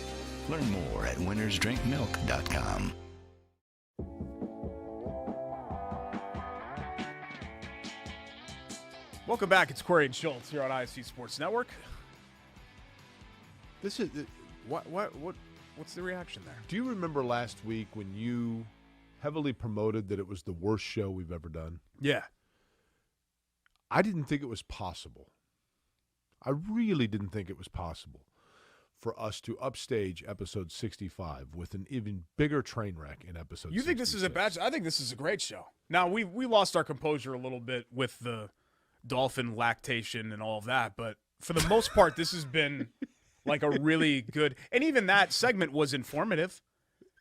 F: Learn more at winnersdrinkmilk.com.
B: Welcome back. It's Corey and Schultz here on ISC Sports Network.
A: This is.
B: What's the reaction there?
A: Do you remember last week when you heavily promoted that it was the worst show we've ever done?
B: Yeah.
A: I didn't think it was possible. I really didn't think it was possible for us to upstage episode 65 with an even bigger train wreck in episode 66.
B: You think this is a bad? I think this is a great show. Now we lost our composure a little bit with the dolphin lactation and all of that, but for the most part, this has been like a really good. And even that segment was informative.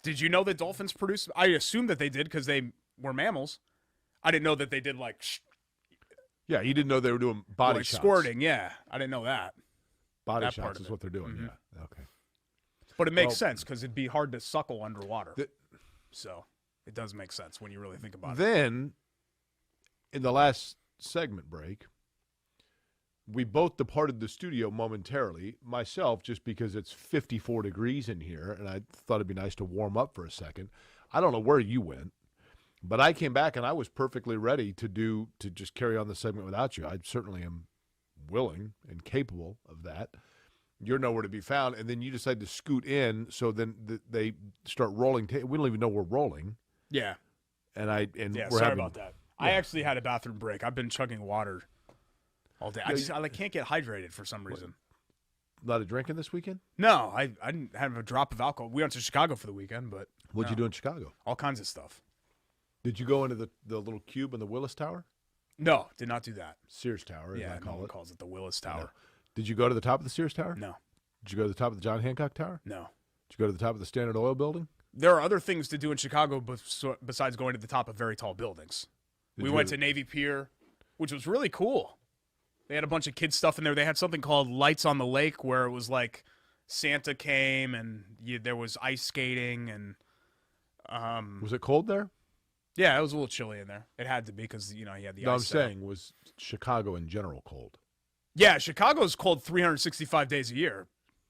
B: Did you know that dolphins produce? I assume that they did because they were mammals. I didn't know that they did like.
A: Yeah, you didn't know they were doing body
B: like
A: shots.
B: Squirting. Yeah, I didn't know that.
A: Body
B: that part
A: shots
B: of
A: is
B: it.
A: what they're doing.
B: Mhm.
A: Yeah. Okay.
B: But it makes sense because it'd be hard to suckle underwater.
A: The-
B: So it does make sense when you really think about it.
A: Then, in the last segment break, we both departed the studio momentarily. Myself, just because it's 54 degrees in here, and I thought it'd be nice to warm up for a second. I don't know where you went, but I came back and I was perfectly ready to just carry on the segment without you. I certainly am willing and capable of that. You're nowhere to be found, and then you decide to scoot in. So then they start rolling. We don't even know we're rolling.
B: Yeah.
A: And
B: Yeah,
A: we're
B: sorry
A: having,
B: about that. I actually had a bathroom break. I've been chugging water all day. I can't get hydrated for some reason.
A: A lot of drinking this weekend?
B: No, I didn't have a drop of alcohol. We went to Chicago for the weekend, but
A: What'd you do in Chicago?
B: all kinds of stuff.
A: Did you go into the little cube in the Willis Tower?
B: No, did not do that.
A: Sears Tower, as I
B: Yeah, no
A: call
B: one
A: it.
B: calls it the Willis Tower.
A: Did you go to the top of the Sears Tower?
B: No,
A: Did you go to the top of the John Hancock Tower?
B: no.
A: Did you go to the top of the Standard Oil Building?
B: There are other things to do in Chicago besides going to the top of very tall buildings.
A: Did
B: We
A: you
B: went
A: go
B: to Navy Pier, which was really cool. They had a bunch of kids stuff in there. They had something called Lights on the Lake, where it was like Santa came and there was ice skating and
A: Was it cold there?
B: yeah, it was a little chilly in there. It had to be because you had the
A: No, I'm
B: ice. set up.
A: saying was Chicago in general cold.
B: Yeah, Chicago's cold 365 days a year,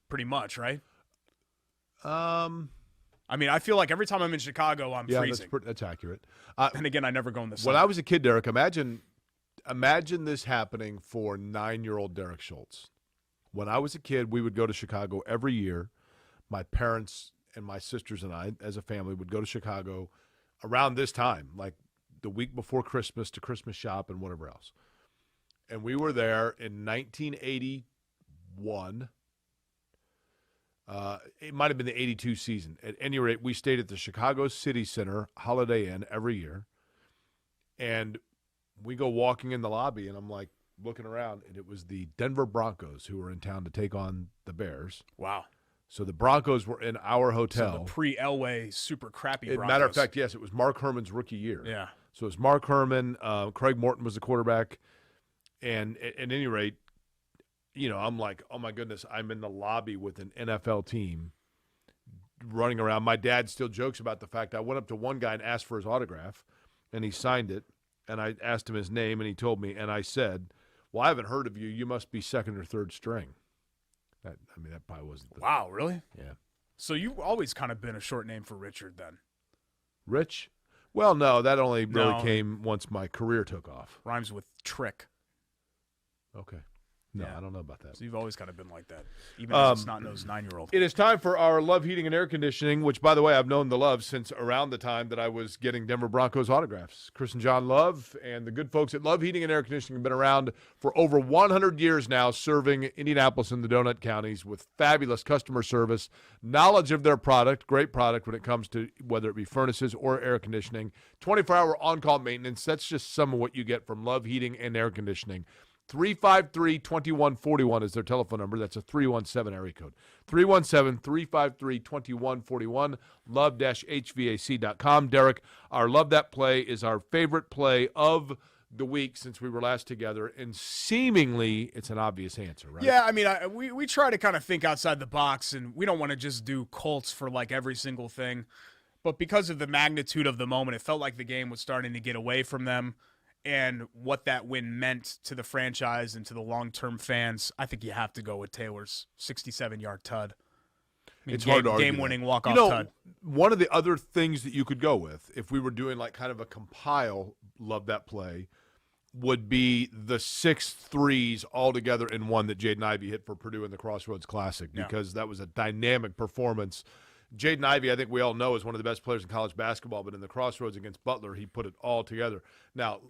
B: pretty much, right? I mean, I feel like every time I'm in Chicago, I'm
A: Yeah,
B: freezing.
A: that's accurate.
B: And again, I never go in the sun.
A: When I was a kid, Derek, imagine this happening for 9-year-old Derek Schultz. When I was a kid, we would go to Chicago every year. My parents and my sisters and I, as a family, would go to Chicago around this time, like the week before Christmas, to Christmas shop and whatever else. And we were there in 1981. It might have been the 82 season. At any rate, we stayed at the Chicago City Center Holiday Inn every year. And we go walking in the lobby, and I'm like looking around, and it was the Denver Broncos who were in town to take on the Bears.
B: wow.
A: So the Broncos were in our
B: So
A: hotel.
B: the pre-Elway super crappy Broncos.
A: Matter of fact, yes, it was Mark Herman's rookie year.
B: Yeah.
A: So it was Mark Herman. Craig Morton was the quarterback. And at any rate, I'm like, oh, my goodness, I'm in the lobby with an NFL team running around. My dad still jokes about the fact I went up to one guy and asked for his autograph, and he signed it. And I asked him his name, and he told me. And I said, well, I haven't heard of you. You must be second or third string. That probably wasn't the –
B: Wow, really?
A: Yeah.
B: So you've always kind of been a short name for Richard then.
A: Rich? Well, no, that only really
B: No.
A: came once my career took off.
B: Rhymes with trick.
A: Okay. No,
B: Yeah.
A: I don't know about that.
B: So you've always kind of been like that, even as a snot-nosed 9-year-old.
A: It is time for our Love Heating and Air Conditioning, which, by the way, I've known the Love since around the time that I was getting Denver Broncos autographs. Chris and John Love and the good folks at Love Heating and Air Conditioning have been around for over 100 years now, serving Indianapolis and the Donut Counties with fabulous customer service, knowledge of their product, great product when it comes to whether it be furnaces or air conditioning, 24-hour on-call maintenance. That's just some of what you get from Love Heating and Air Conditioning. 353-2141 is their telephone number. That's a 317 area code. 317-353-2141, love-hvac.com. Derek, our Love That Play is our favorite play of the week since we were last together, and seemingly it's an obvious answer, right?
B: Yeah, I mean, we try to kind of think outside the box, and we don't want to just do Colts for like every single thing. But because of the magnitude of the moment, it felt like the game was starting to get away from them. And what that win meant to the franchise and to the long-term fans, I think you have to go with Taylor's 67-yard tud.
A: It's hard to argue
B: game-winning
A: that.
B: walk-off tud.
A: One of the other things that you could go with, if we were doing like kind of a compile Love That Play, would be the 6 threes all together in one that Jaden Ivey hit for Purdue in the Crossroads Classic, because that was a dynamic performance. Jaden Ivey, I think we all know, is one of the best players in college basketball, but in the Crossroads against Butler, he put it all together. Now,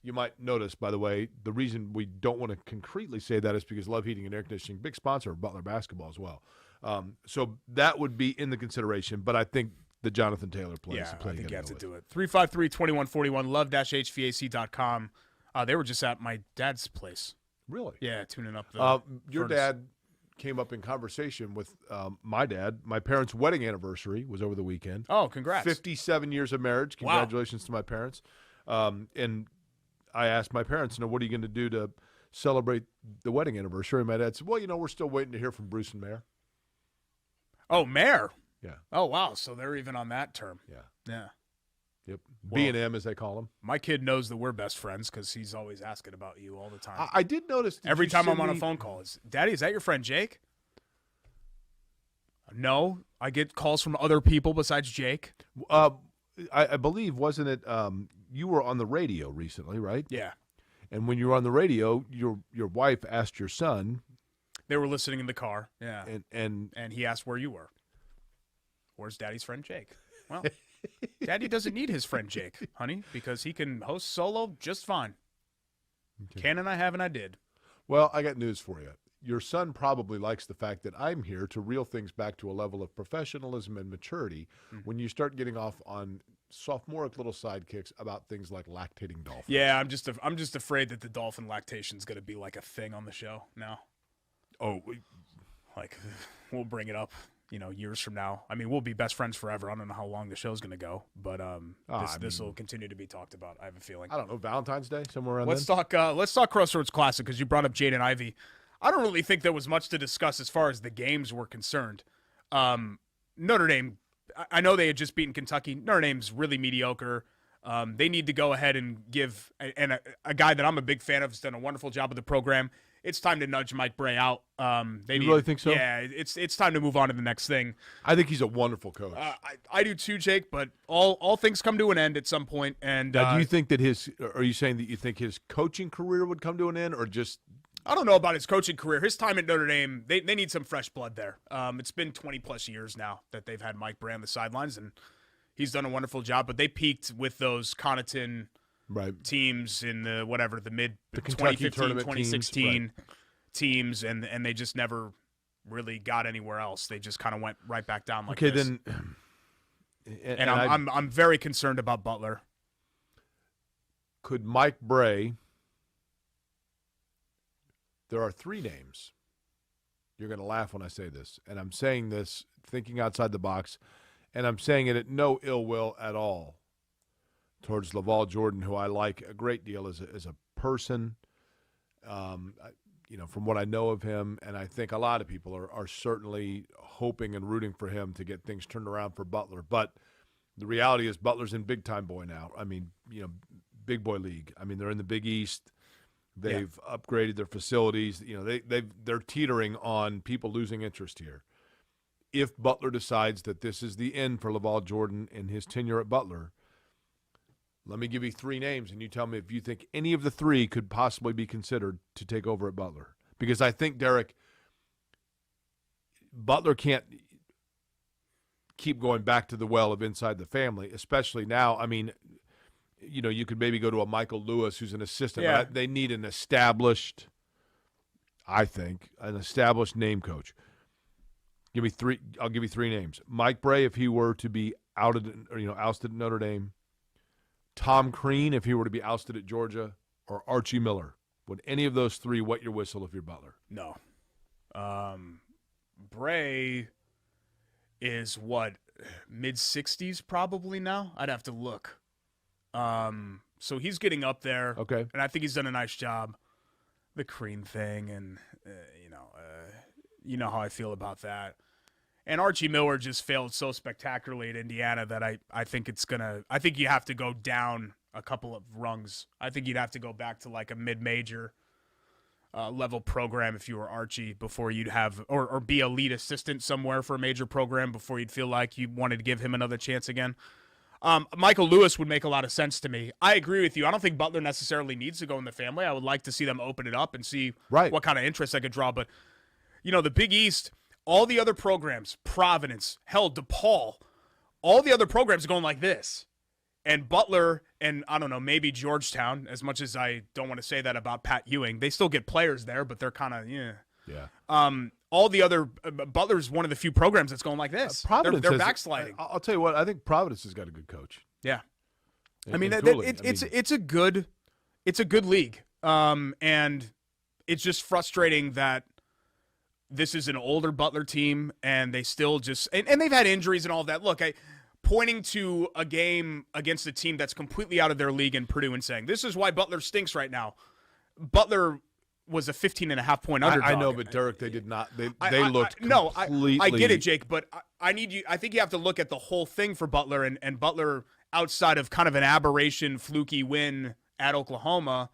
A: you might notice, by the way, the reason we don't want to concretely say that is because Love Heating and Air Conditioning, big sponsor of Butler basketball as well. So that would be in the consideration, but I think the Jonathan Taylor plays.
B: Yeah, I think you have to
A: with.
B: do it. 353-2141, love-hvac.com. They were just at my dad's place.
A: Really?
B: Yeah, tuning up the
A: your
B: furnace.
A: dad came up in conversation with my dad. My parents' wedding anniversary was over the weekend.
B: Oh, congrats.
A: 57 years of marriage.
B: Wow.
A: Congratulations to my parents. And I asked my parents, what are you going to do to celebrate the wedding anniversary? And my dad said, well, we're still waiting to hear from Bruce and Mayor.
B: Oh, Mayor.
A: Yeah.
B: Oh, wow. So they're even on that term.
A: Yeah.
B: Yeah.
A: Yep.
B: Well,
A: B&M, as they call them.
B: My kid knows that we're best friends because he's always asking about you all the time.
A: I did notice.
B: Every time I'm on a phone call, Daddy, is that your friend Jake? No. I get calls from other people besides Jake.
A: I believe, wasn't it, you were on the radio recently, right?
B: Yeah.
A: And when you were on the radio, your wife asked your son.
B: They were listening in the car. Yeah.
A: And
B: he asked where you were. Where's Daddy's friend Jake? Well, Daddy doesn't need his friend Jake, honey, because he can host solo just fine.
A: Okay.
B: Can and I have and I did.
A: Well, I got news for you. Your son probably likes the fact that I'm here to reel things back to a level of professionalism and maturity when you start getting off on sophomoric little sidekicks about things like lactating dolphins.
B: Yeah, I'm just afraid that the dolphin lactation is going to be like a thing on the show now.
A: Oh,
B: Like, we'll bring it up, years from now. I mean, we'll be best friends forever. I don't know how long the show's going to go, but this will continue to be talked about, I have a feeling.
A: I don't know, Valentine's Day, somewhere around
B: Let's
A: then?
B: talk Crossroads Classic because you brought up Jaden Ivey. I don't really think there was much to discuss as far as the games were concerned. Notre Dame, I know they had just beaten Kentucky. Notre Dame's really mediocre. They need to go ahead and give a guy that I'm a big fan of has done a wonderful job with the program. It's time to nudge Mike Bray out.
A: Really think so?
B: Yeah, it's time to move on to the next thing.
A: I think he's a wonderful coach.
B: I do too, Jake. But all things come to an end at some point. And
A: now, do you think that are you saying that you think his coaching career would come to an end, or just?
B: I don't know about his coaching career. His time at Notre Dame, they need some fresh blood there. It's been 20-plus years now that they've had Mike Bray on the sidelines, and he's done a wonderful job. But they peaked with those Connaughton teams in the mid 2015, 2016 teams, and they just never really got anywhere else. They just kind of went right back down like this. And I'm very concerned about Butler.
A: Could Mike Bray? There are three names. You're going to laugh when I say this, and I'm saying this thinking outside the box, and I'm saying it at no ill will at all towards Laval Jordan, who I like a great deal as a person, from what I know of him, and I think a lot of people are certainly hoping and rooting for him to get things turned around for Butler. But the reality is Butler's in big-time boy now. I mean, big boy league. I mean, they're in the Big East. They've upgraded their facilities. They're teetering on people losing interest here. If Butler decides that this is the end for Laval Jordan and his tenure at Butler, let me give you three names, and you tell me if you think any of the three could possibly be considered to take over at Butler. Because I think, Derek, Butler can't keep going back to the well of inside the family, especially now. I mean, you could maybe go to a Michael Lewis who's an assistant.
B: Yeah.
A: But they need an established name coach. Give me three. I'll give you three names. Mike Bray, if he were to be ousted at Notre Dame. Tom Crean, if he were to be ousted at Georgia, or Archie Miller. Would any of those three wet your whistle if you're Butler?
B: No. Bray is mid-60s probably now? I'd have to look. So he's getting up there.
A: Okay.
B: And I think he's done a nice job. The Crean thing, and, you know how I feel about that. And Archie Miller just failed so spectacularly at Indiana that I think I think you have to go down a couple of rungs. I think you'd have to go back to like a mid-major level program if you were Archie before you'd have, or be a lead assistant somewhere for a major program before you'd feel like you wanted to give him another chance again. Michael Lewis would make a lot of sense to me. I agree with you. I don't think Butler necessarily needs to go in the family. I would like to see them open it up and see what kind of interest I could draw. But, the Big East, all the other programs, Providence, hell, DePaul, all the other programs are going like this. And Butler, and I don't know, maybe Georgetown, as much as I don't want to say that about Pat Ewing, they still get players there, but they're kind of, all the other, Butler's one of the few programs that's going like this.
A: Providence
B: they're
A: has-
B: backsliding.
A: I'll tell you what, I think Providence has got a good coach.
B: Yeah.
A: And-
B: I mean,
A: and truly,
B: it's a good league. And it's just frustrating that this is an older Butler team and they still just, and they've had injuries and all of that. Look, pointing to a game against a team that's completely out of their league in Purdue and saying, this is why Butler stinks right now. Butler was a 15.5-point underdog.
A: I know, but Derek, they did not. They looked completely.
B: I get it, Jake, but I need you. I think you have to look at the whole thing for Butler and Butler outside of kind of an aberration, fluky win at Oklahoma.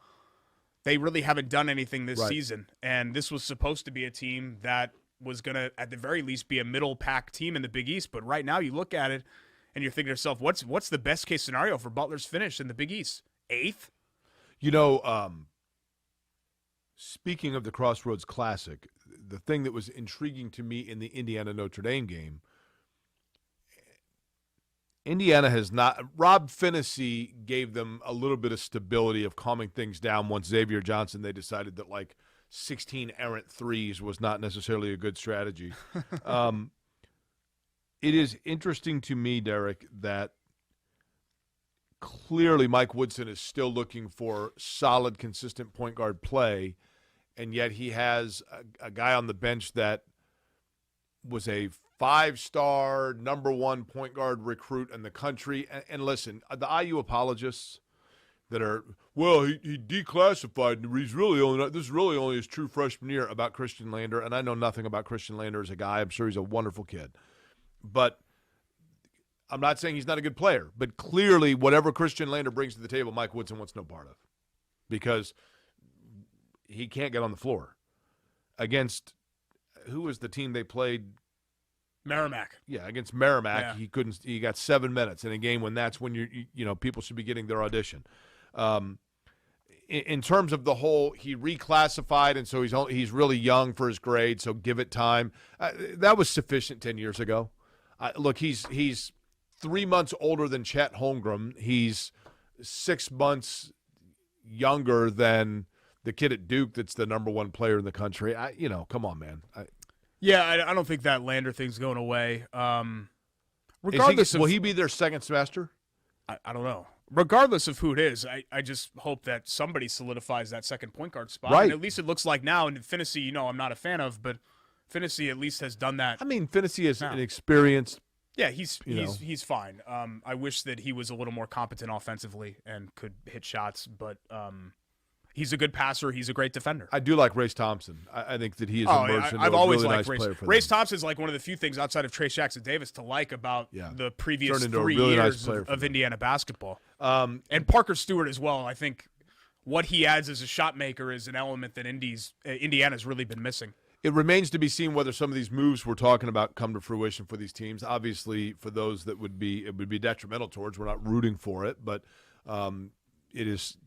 B: They really haven't done anything this season, and this was supposed to be a team that was going to, at the very least, be a middle pack team in the Big East. But right now, you look at it, and you're thinking to yourself, what's the best case scenario for Butler's finish in the Big East? 8th?
A: Speaking of the Crossroads Classic, the thing that was intriguing to me in the Indiana-Notre Dame game, Indiana has not – Rob Finney gave them a little bit of stability of calming things down once Xavier Johnson, they decided that, 16 errant threes was not necessarily a good strategy. It is interesting to me, Derek, that clearly Mike Woodson is still looking for solid, consistent point guard play, and yet he has a guy on the bench that was a 5-star, #1 point guard recruit in the country. And listen, the IU apologists that are, he declassified, and he's really only this is really only his true freshman year about Christian Lander, and I know nothing about Christian Lander as a guy. I'm sure he's a wonderful kid. But I'm not saying he's not a good player, but clearly whatever Christian Lander brings to the table, Mike Woodson wants no part of because he can't get on the floor. Against who was the team they played?
B: Merrimack.
A: Yeah, against Merrimack,
B: Yeah.
A: he couldn't. He got 7 minutes in a game when that's when people should be getting their audition. In terms of the whole, he reclassified, and so he's really young for his grade, so give it time. That was sufficient 10 years ago. Look, he's 3 months older than Chet Holmgren. He's 6 months younger than the kid at Duke that's the #1 player in the country. Come on, man.
B: I don't think that Lander thing's going away. Regardless
A: will he be their second semester?
B: I don't know. Regardless of who it is, I just hope that somebody solidifies that second point guard spot.
A: Right.
B: And at least it looks like now, and Finney, I'm not a fan of, but Finney at least has done that.
A: I mean, Finney is
B: now.
A: an experienced.
B: Yeah, he's fine. I wish that he was a little more competent offensively and could hit shots, but he's a good passer. He's a great defender.
A: I do like Race Thompson. I think that he is emerged into
B: I've
A: a
B: always
A: really
B: liked
A: nice
B: Race.
A: player for
B: Race
A: them.
B: Thompson's like one of the few things outside of Trace Jackson Davis to like about the previous
A: Turned into a
B: 3
A: really nice
B: years
A: player for
B: of
A: them.
B: Indiana basketball. And Parker Stewart as well. I think what he adds as a shot maker is an element that Indiana's really been missing.
A: It remains to be seen whether some of these moves we're talking about come to fruition for these teams. Obviously, for those that it would be detrimental towards. We're not rooting for it, but it is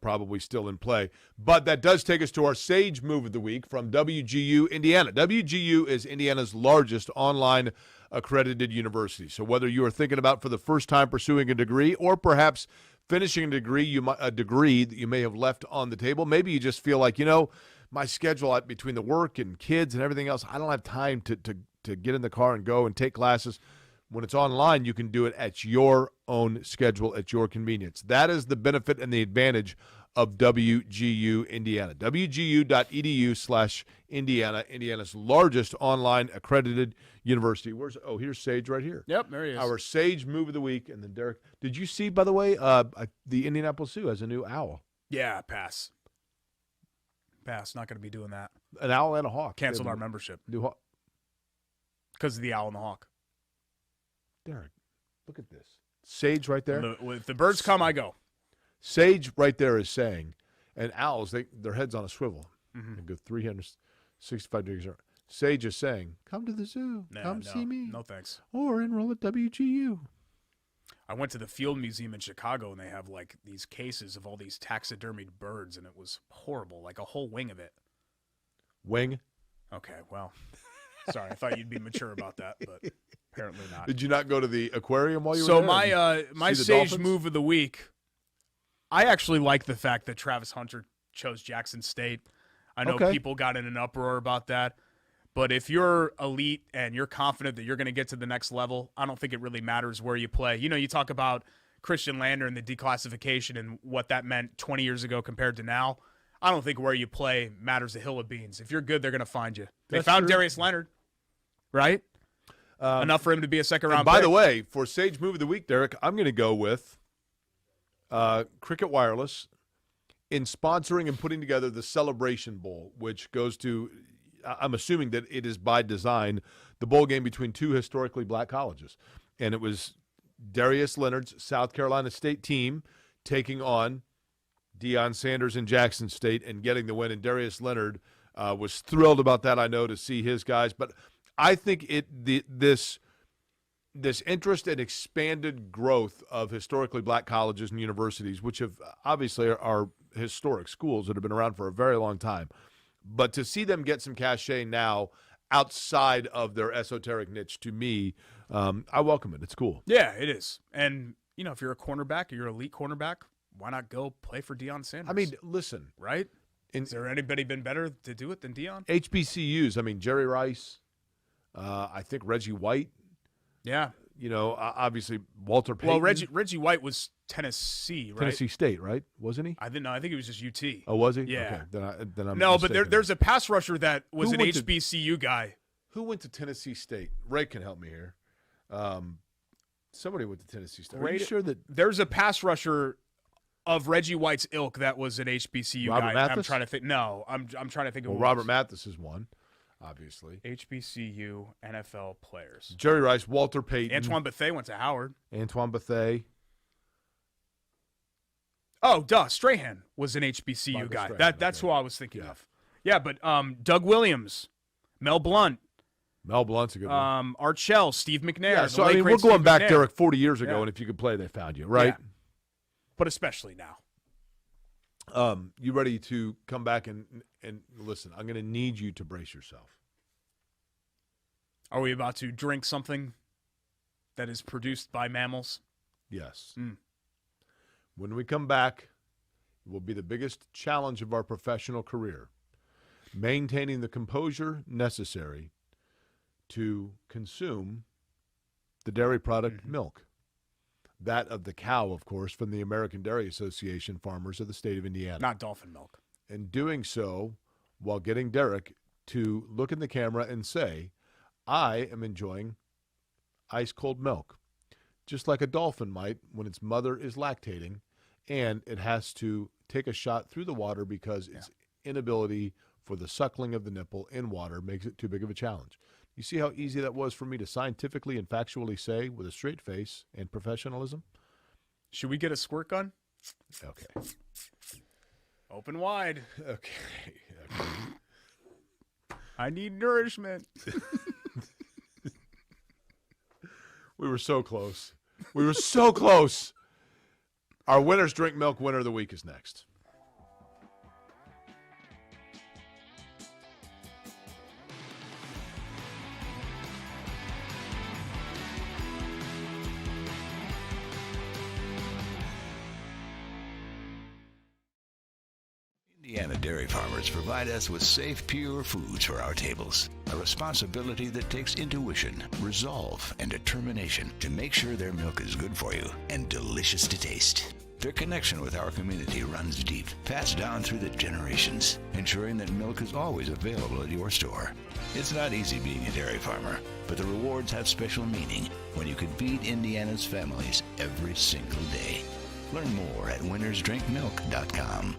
A: probably still in play. But that does take us to our Sage Move of the Week from WGU Indiana. WGU is Indiana's largest online accredited university. So whether you are thinking about for the first time pursuing a degree or perhaps finishing a degree that you may have left on the table, maybe you just feel like, my schedule between the work and kids and everything else, I don't have time to get in the car and go and take classes. When it's online, you can do it at your own schedule, at your convenience. That is the benefit and the advantage of WGU Indiana. WGU.edu/Indiana, Indiana's largest online accredited university. Here's Sage right here.
B: Yep, there he is.
A: Our Sage Move of the Week. And then Derek, did you see, by the way, the Indianapolis Zoo has a new owl?
B: Yeah, pass. Not going to be doing that.
A: An owl and a hawk.
B: Canceled our membership
A: New hawk.
B: because of the owl and the hawk.
A: Derek, look at this. Sage right there.
B: If the birds come, I go.
A: Sage right there is saying, and owls, their head's on a swivel.
B: Mm-hmm.
A: They go 365 degrees. Sage is saying, come to the zoo. Come see me.
B: No thanks.
A: Or enroll at WGU.
B: I went to the Field Museum in Chicago, and they have these cases of all these taxidermied birds, and it was horrible, like a whole wing of it.
A: Wing?
B: Okay, well, sorry, I thought you'd be mature about that, but Apparently not.
A: Did you not go to the aquarium while you were
B: So
A: there?
B: my
A: see the
B: sage
A: dolphins?
B: move of the week, I actually like the fact that Travis Hunter chose Jackson State. I know
A: Okay.
B: people got in an uproar about that. But if you're elite and you're confident that you're going to get to the next level, I don't think it really matters where you play. You know, you talk about Christian Lander and the declassification and what that meant 20 years ago compared to now. I don't think where you play matters a hill of beans. If you're good, they're going to find you. They
A: That's
B: found
A: true.
B: Darius Leonard, right? Enough for him to be a second-round
A: And by
B: pick.
A: the way, for Sage Move of the Week, Derek, I'm going to go with Cricket Wireless in sponsoring and putting together the Celebration Bowl, which goes to, I'm assuming that it is by design, the bowl game between two historically black colleges. And it was Darius Leonard's South Carolina State team taking on Deion Sanders and Jackson State and getting the win. And Darius Leonard was thrilled about that, I know, to see his guys. But I think this interest and expanded growth of historically black colleges and universities, which have obviously are historic schools that have been around for a very long time, but to see them get some cachet now outside of their esoteric niche, to me, I welcome it. It's cool.
B: Yeah, it is. And, you know, if you're a cornerback or you're an elite cornerback, why not go play for Deion Sanders?
A: I mean, listen,
B: right? Has there anybody been better to do it than Deion?
A: HBCUs, I mean, Jerry Rice, I think Reggie White,
B: Yeah.
A: you know, obviously Walter Payton.
B: Well, Reggie White was Tennessee, right?
A: Tennessee State, right? Wasn't he?
B: I think it was just UT.
A: Oh, was he?
B: Yeah.
A: Okay. Then I'm
B: No, but
A: mistaken.
B: there's a pass rusher that was
A: Who
B: an
A: went to-
B: HBCU guy.
A: Who went to Tennessee State? Ray can help me here. Somebody went to Tennessee State. Are you sure that
B: There's a pass rusher of Reggie White's ilk that was an HBCU
A: Robert
B: guy. I'm
A: Mathis?
B: trying to think. No, I'm trying to think of
A: well,
B: who it
A: Robert
B: was.
A: Mathis is one, obviously.
B: HBCU NFL players.
A: Jerry Rice, Walter Payton,
B: Antoine Bethea went to Howard.
A: Antoine Bethea.
B: Oh, duh. Strahan was an HBCU
A: Michael
B: guy.
A: Strahan,
B: That's
A: okay.
B: who I was thinking
A: Yeah.
B: of. Yeah, but Doug Williams, Mel Blunt,
A: Mel Blunt's a good one.
B: Art Shell, Steve McNair.
A: Yeah,
B: the
A: so I
B: late,
A: mean,
B: great
A: we're going
B: Steve
A: back,
B: McNair.
A: Derek, 40 years ago,
B: Yeah.
A: and if you could play, they found you, right?
B: Yeah. But especially now.
A: You ready to come back and listen? I'm going to need you to brace yourself.
B: Are we about to drink something that is produced by mammals?
A: Yes.
B: Mm.
A: When we come back, it will be the biggest challenge of our professional career, maintaining the composure necessary to consume the dairy product milk. That of the cow, of course, from the American Dairy Association farmers of the state of Indiana.
B: Not dolphin milk.
A: And doing so while getting Derek to look in the camera and say, I am enjoying ice-cold milk, just like a dolphin might when its mother is lactating, and it has to take a shot through the water because its inability for the suckling of the nipple in water makes it too big of a challenge. You see how easy that was for me to scientifically and factually say with a straight face and professionalism?
B: Should we get a squirt gun?
A: Okay.
B: Open wide.
A: Okay.
B: I need nourishment.
A: We were so close. We were so close. Our Winners Drink Milk winner of the week is next.
F: Indiana dairy farmers provide us with safe, pure foods for our tables. A responsibility that takes intuition, resolve, and determination to make sure their milk is good for you and delicious to taste. Their connection with our community runs deep, passed down through the generations, ensuring that milk is always available at your store. It's not easy being a dairy farmer, but the rewards have special meaning when you can feed Indiana's families every single day. Learn more at winnersdrinkmilk.com.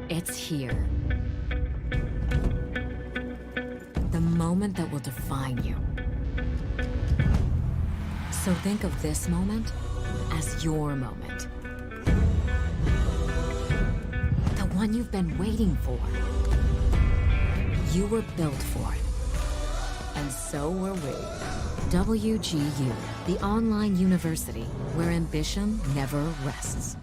C: It's here. The moment that will define you. So think of this moment as your moment. The one you've been waiting for. You were built for it. And so were we. WGU, the online university where ambition never rests.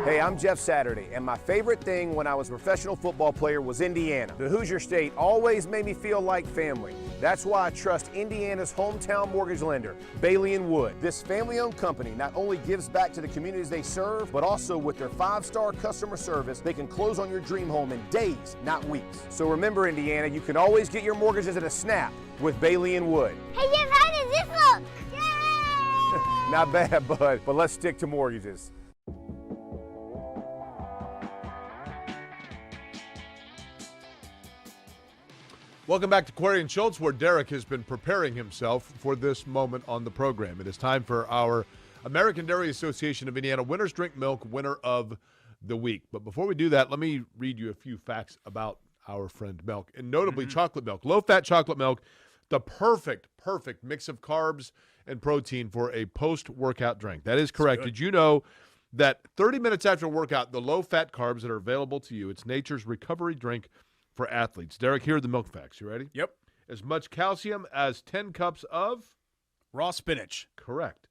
D: Hey, I'm Jeff Saturday, and my favorite thing when I was a professional football player was Indiana. The Hoosier State always made me feel like family. That's why I trust Indiana's hometown mortgage lender, Bailey & Wood. This family-owned company not only gives back to the communities they serve, but also with their 5-star customer service, they can close on your dream home in days, not weeks. So remember, Indiana, you can always get your mortgages at a snap with Bailey & Wood.
E: Hey, Jeff, how does this look? Yay!
D: Not bad, bud, but let's stick to mortgages.
A: Welcome back to Query and Schultz, where Derek has been preparing himself for this moment on the program. It is time for our American Dairy Association of Indiana Winners Drink Milk Winner of the Week. But before we do that, let me read you a few facts about our friend milk, and notably chocolate milk. Low-fat chocolate milk, the perfect mix of carbs and protein for a post-workout drink. That is correct. Did you know that 30 minutes after a workout, the low-fat carbs that are available to you, it's nature's recovery drink for athletes. Derek, here are the milk facts. You ready?
B: Yep.
A: As much calcium as 10 cups of
B: Raw spinach.
A: Correct.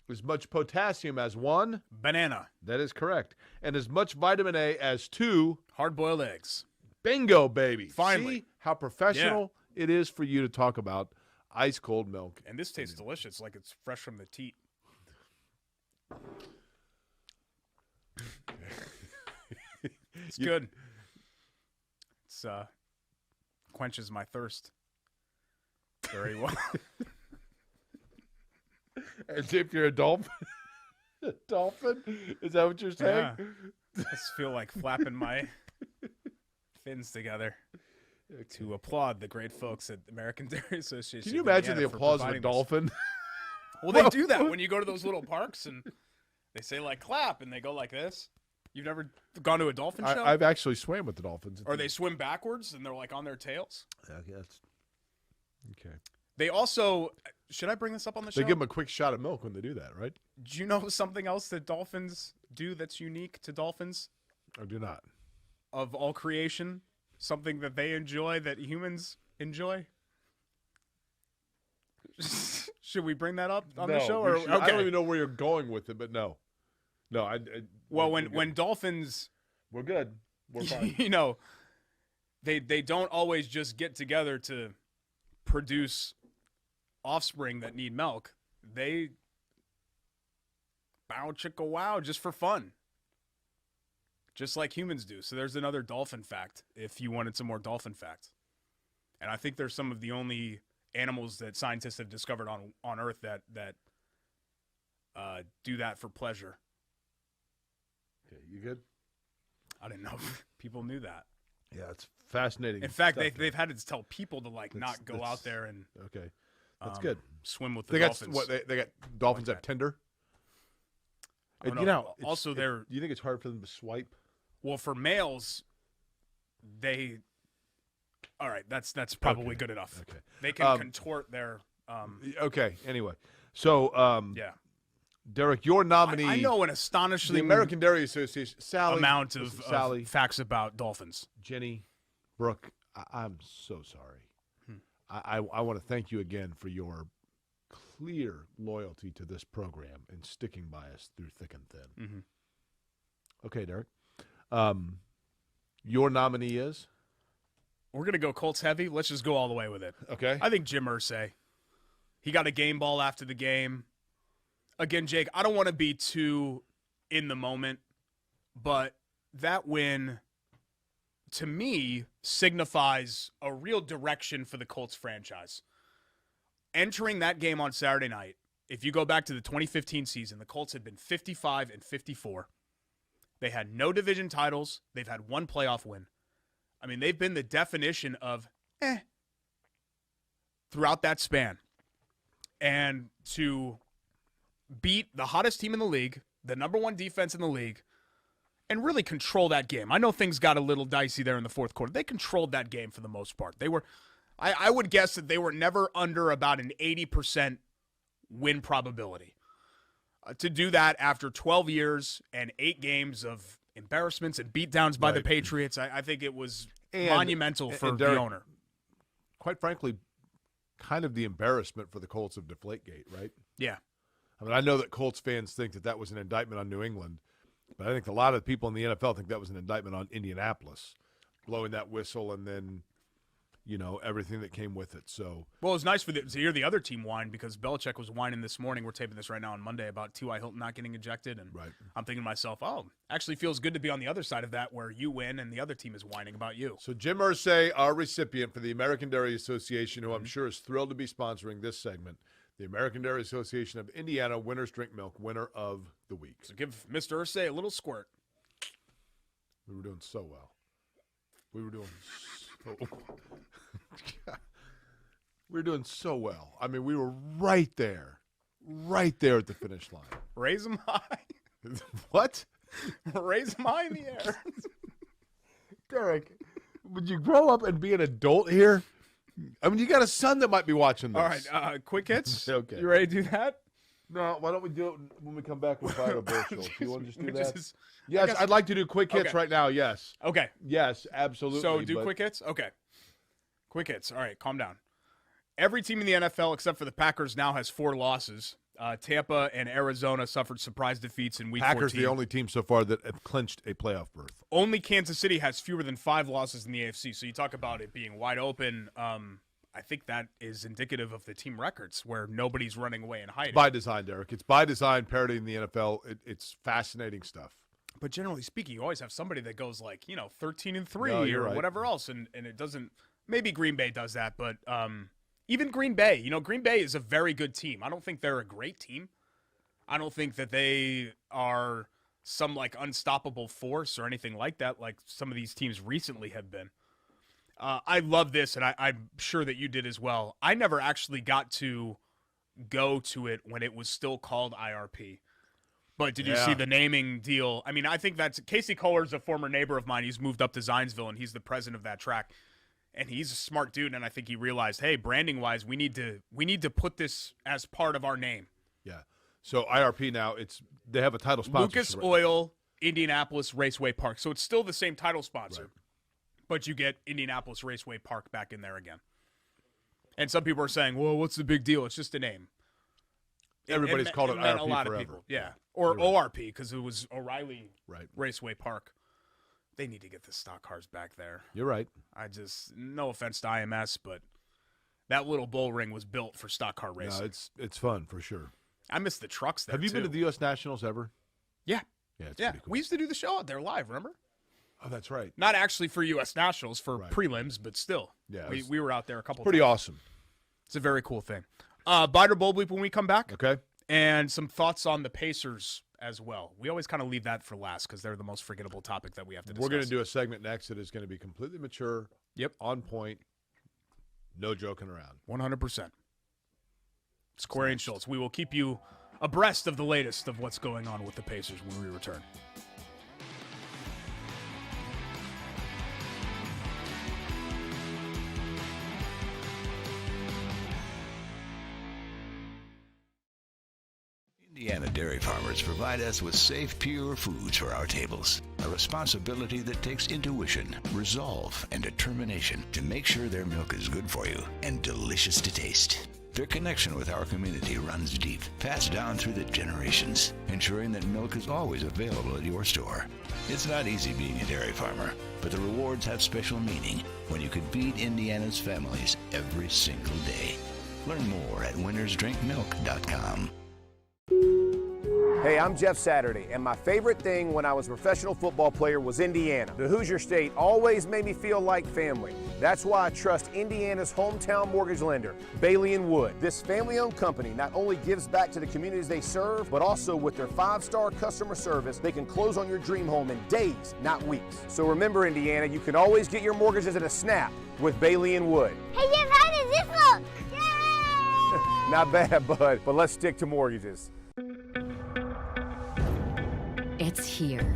A: As much potassium as 1
B: Banana.
A: That is correct. And as much vitamin A as 2
B: Hard-boiled eggs.
A: Bingo, baby.
B: Finally.
A: See how professional it is for you to talk about ice-cold milk.
B: And this tastes delicious, like it's fresh from the teat. It's good. It's quenches my thirst very well.
A: As if you're a dolphin. Dolphin? Is that what you're saying?
B: Yeah. I just feel like flapping my fins together to applaud the great folks at the American Dairy Association.
A: Can you
B: of
A: imagine
B: Indiana
A: the
B: for
A: applause of a
B: providing this.
A: dolphin?
B: Well, they do that when you go to those little parks and they say like clap and they go like this. You've never gone to a dolphin show?
A: I've actually swam with the dolphins.
B: Or they swim backwards and they're like on their tails?
A: Okay.
B: They also, should I bring this up on the show?
A: They give them a quick shot of milk when they do that, right?
B: Do you know something else that dolphins do that's unique to dolphins
A: Or do not?
B: of all creation? Something that they enjoy that humans enjoy? Should we bring that up on the show? Or,
A: I don't even know where you're going with it, but no. No,
B: Well, when dolphins,
A: we're good. We're fine.
B: you know, they don't always just get together to produce offspring that need milk. They bow chicka wow just for fun. Just like humans do. So there's another dolphin fact if you wanted some more dolphin facts. And I think there's some of the only animals that scientists have discovered on Earth that do that for pleasure.
A: Okay, you good?
B: I didn't know if people knew that.
A: Yeah, it's fascinating.
B: In fact,
A: stuff.
B: they've had to tell people to not go out there and
A: Okay, that's good.
B: swim with the
A: They got
B: dolphins.
A: what? They got dolphins
B: Like
A: have Tinder.
B: I don't
A: And,
B: know.
A: it's-
B: Also, they're
A: Do you think it's hard for them to swipe?
B: well for males. They, all right. That's probably
A: Okay.
B: good enough.
A: Okay.
B: They can contort their.
A: Okay. Anyway, so
B: Yeah.
A: Derek, your nominee.
B: I know an
A: the
B: astonishingly
A: American Dairy Association. Sally,
B: amount
A: listen,
B: of
A: Sally,
B: facts about dolphins.
A: Jenny, Brooke. I'm so sorry. I want to thank you again for your clear loyalty to this program and sticking by us through thick and thin.
B: Mhm.
A: Okay, Derek. Your nominee is?
B: We're gonna go Colts heavy. Let's just go all the way with it.
A: Okay.
B: I think Jim Irsay. He got a game ball after the game. Again, Jake, I don't want to be too in the moment, but that win, to me, signifies a real direction for the Colts franchise. Entering that game on Saturday night, if you go back to the 2015 season, the Colts had been 55-54. They had no division titles. They've had one playoff win. I mean, they've been the definition of throughout that span. And to beat the hottest team in the league, the number one defense in the league, and really control that game. I know things got a little dicey there in the fourth quarter. They controlled that game for the most part. They were, I would guess that they were never under about an 80% win probability. To do that after 12 years and 8 games of embarrassments and beatdowns by the Patriots, I think it was monumental for
A: and Derek,
B: the owner.
A: Quite frankly, kind of the embarrassment for the Colts of Deflategate, right?
B: Yeah.
A: I mean, I know that Colts fans think that was an indictment on New England, But I think a lot of people in the NFL think that was an indictment on Indianapolis, blowing that whistle and then, everything that came with it. So,
B: Well, it was nice to hear the other team whine because Belichick was whining this morning. We're taping this right now on Monday about T.Y. Hilton not getting ejected. And
A: right.
B: I'm thinking to myself, actually feels good to be on the other side of that where you win and the other team is whining about you.
A: So Jim Irsay, our recipient for the American Dairy Association, who I'm sure is thrilled to be sponsoring this segment, the American Dairy Association of Indiana Winners Drink Milk, winner of the week.
B: So give Mr. Irsay a little squirt.
A: We were doing so well. We were doing so well. I mean, we were right there at the finish line.
B: Raise them high.
A: What?
B: Raise them high in the air.
A: Derek, would you grow up and be an adult here? I mean, you got a son that might be watching this.
B: All right, quick hits.
A: Okay.
B: You ready to do that?
A: No, why don't we do it when we come back with Vital Bullshit? Do you want to just do that?
B: Just-
A: Yes, I'd like to do quick hits
B: Okay.
A: right now, yes.
B: Okay.
A: Yes, absolutely.
B: So do
A: but-
B: quick hits? Okay. Quick hits. All right, calm down. Every team in the NFL except for the Packers now has 4 losses. Tampa and Arizona suffered surprise defeats in Week 14.
A: Packers the only team so far that have clinched a playoff berth.
B: Only Kansas City has fewer than 5 losses in the AFC. So you talk about it being wide open. I think that is indicative of the team records where nobody's running away and hiding.
A: By design, Derek. It's by design, parodying the NFL. It's fascinating stuff.
B: But generally speaking, you always have somebody that goes 13-3
A: No, you're
B: or
A: right.
B: whatever else, and it doesn't. Maybe Green Bay does that, but even Green Bay, Green Bay is a very good team. I don't think they're a great team. I don't think that they are some unstoppable force or anything like that, like some of these teams recently have been. I love this, and I'm sure that you did as well. I never actually got to go to it when it was still called IRP. But did you see the naming deal? I mean, I think that's Casey Kohler's a former neighbor of mine. He's moved up to Zionsville, and he's the president of that track. And he's a smart dude, and I think he realized, hey, branding-wise, we need to put this as part of our name.
A: Yeah. So IRP now, they have a title sponsor.
B: Lucas Oil, Indianapolis Raceway Park. So it's still the same title sponsor,
A: Right.
B: but you get Indianapolis Raceway Park back in there again. And some people are saying, well, what's the big deal? It's just a name.
A: Everybody's called it
B: meant
A: IRP
B: a lot
A: forever.
B: of people. Yeah. Or ORP, because it was O'Reilly
A: Right.
B: Raceway Park. They need to get the stock cars back there.
A: You're right.
B: No offense to IMS, but that little bull ring was built for stock car racing.
A: No, it's fun for sure.
B: I miss the trucks there,
A: Have you been
B: too.
A: to the U.S. Nationals ever?
B: Yeah.
A: Yeah, it's
B: Yeah.
A: pretty cool.
B: We used to do the show out there live, remember?
A: Oh, that's right.
B: Not actually for U.S. Nationals, for
A: Right.
B: prelims, but still.
A: Yeah,
B: We were out there a couple
A: Pretty
B: times.
A: awesome.
B: It's a very cool thing. Bite or Bowl Bleep when we come back.
A: Okay.
B: And some thoughts on the Pacers as well. We always kind of leave that for last because they're the most forgettable topic that we have to discuss.
A: We're going to do a segment next that is going to be completely mature.
B: Yep.
A: On point. No joking around.
B: 100%. Square and Schultz. We will keep you abreast of the latest of what's going on with the Pacers when we return.
F: Indiana dairy farmers provide us with safe, pure foods for our tables. A responsibility that takes intuition, resolve, and determination to make sure their milk is good for you and delicious to taste. Their connection with our community runs deep, passed down through the generations, ensuring that milk is always available at your store. It's not easy being a dairy farmer, but the rewards have special meaning when you can feed Indiana's families every single day. Learn more at winnersdrinkmilk.com.
D: Hey, I'm Jeff Saturday, and my favorite thing when I was a professional football player was Indiana. The Hoosier State always made me feel like family. That's why I trust Indiana's hometown mortgage lender, Bailey & Wood. This family-owned company not only gives back to the communities they serve, but also with their 5-star customer service, they can close on your dream home in days, not weeks. So remember, Indiana, you can always get your mortgages at a snap with Bailey & Wood.
E: Hey, Jeff, how does this look? Yay!
D: Not bad, bud, but let's stick to mortgages.
C: It's here.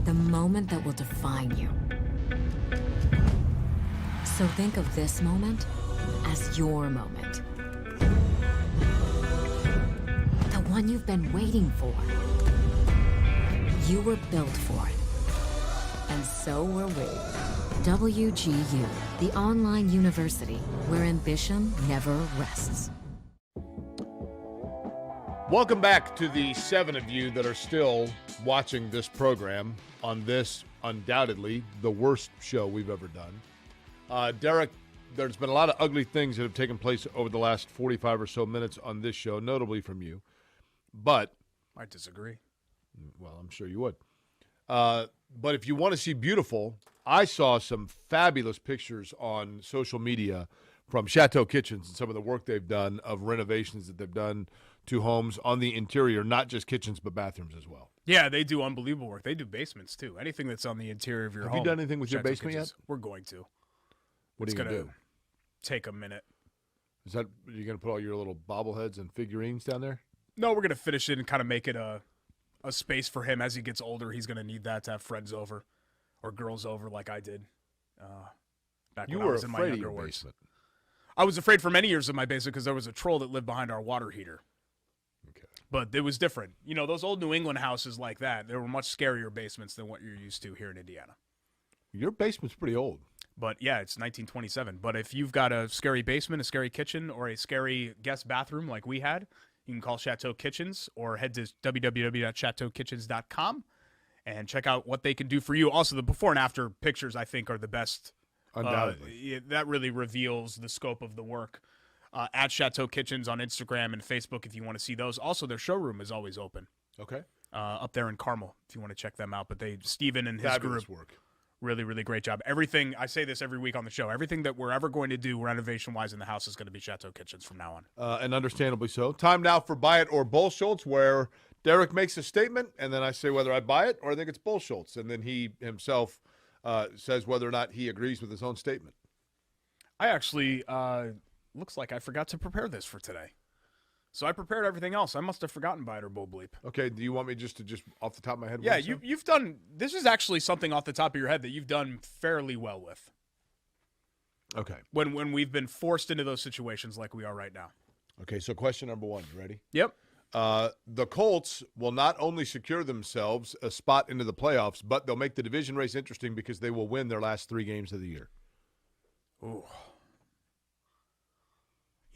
C: The moment that will define you. So think of this moment as your moment. The one you've been waiting for. You were built for it. And so were we. WGU, the online university where ambition never rests.
A: Welcome back to the 7 of you that are still watching this program on this, undoubtedly, the worst show we've ever done. Derek, there's been a lot of ugly things that have taken place over the last 45 or so minutes on this show, notably from you. But
B: I disagree.
A: well, I'm sure you would. But if you want to see beautiful, I saw some fabulous pictures on social media from Chateau Kitchens and some of the work they've done of renovations that they've done to homes on the interior, not just kitchens but bathrooms as well.
B: Yeah, they do unbelievable work. They do basements too. Anything that's on the interior of your home.
A: Have you done anything with your
B: Chateau
A: basement
B: Kitchens,
A: yet?
B: We're going to.
A: What are you going to do?
B: Take a minute.
A: Is that you're going to put all your little bobbleheads and figurines down there?
B: No, we're going to finish it and kind of make it a space for him as he gets older. He's going to need that to have friends over or girls over like I did back
A: You
B: when I
A: were
B: was in my
A: afraid of
B: younger
A: your
B: words.
A: basement.
B: I was afraid for many years of my basement because there was a troll that lived behind our water heater.
A: Okay.
B: But it was different. You know, those old New England houses like that, they were much scarier basements than what you're used to here in Indiana.
A: Your basement's pretty old.
B: But yeah, it's 1927. But if you've got a scary basement, a scary kitchen, or a scary guest bathroom like we had, you can call Chateau Kitchens or head to www.chateaukitchens.com and check out what they can do for you. Also, the before and after pictures, I think, are the best.
A: Undoubtedly.
B: That really reveals the scope of the work. At Chateau Kitchens on Instagram and Facebook if you want to see those. Also, their showroom is always open
A: Okay.
B: up there in Carmel if you want to check them out. But Steven and his
A: Fabulous
B: group,
A: work.
B: really, really great job. Everything, I say this every week on the show, everything that we're ever going to do renovation-wise in the house is going to be Chateau Kitchens from now on.
A: And understandably so. Time now for Buy It or Bull Schultz, where Derek makes a statement, and then I say whether I buy it or I think it's Bull Schultz. And then he himself says whether or not he agrees with his own statement.
B: I actually, looks like I forgot to prepare this for today. So I prepared everything else. I must have forgotten Buy It or Bull Bleep.
A: Okay, do you want me just off the top of my head?
B: Yeah,
A: what I said?
B: you've done, this is actually something off the top of your head that you've done fairly well with.
A: Okay.
B: When we've been forced into those situations like we are right now.
A: Okay, so question number 1. You ready?
B: Yep.
A: The Colts will not only secure themselves a spot into the playoffs, but they'll make the division race interesting because they will win their last 3 games of the year.
B: Ooh.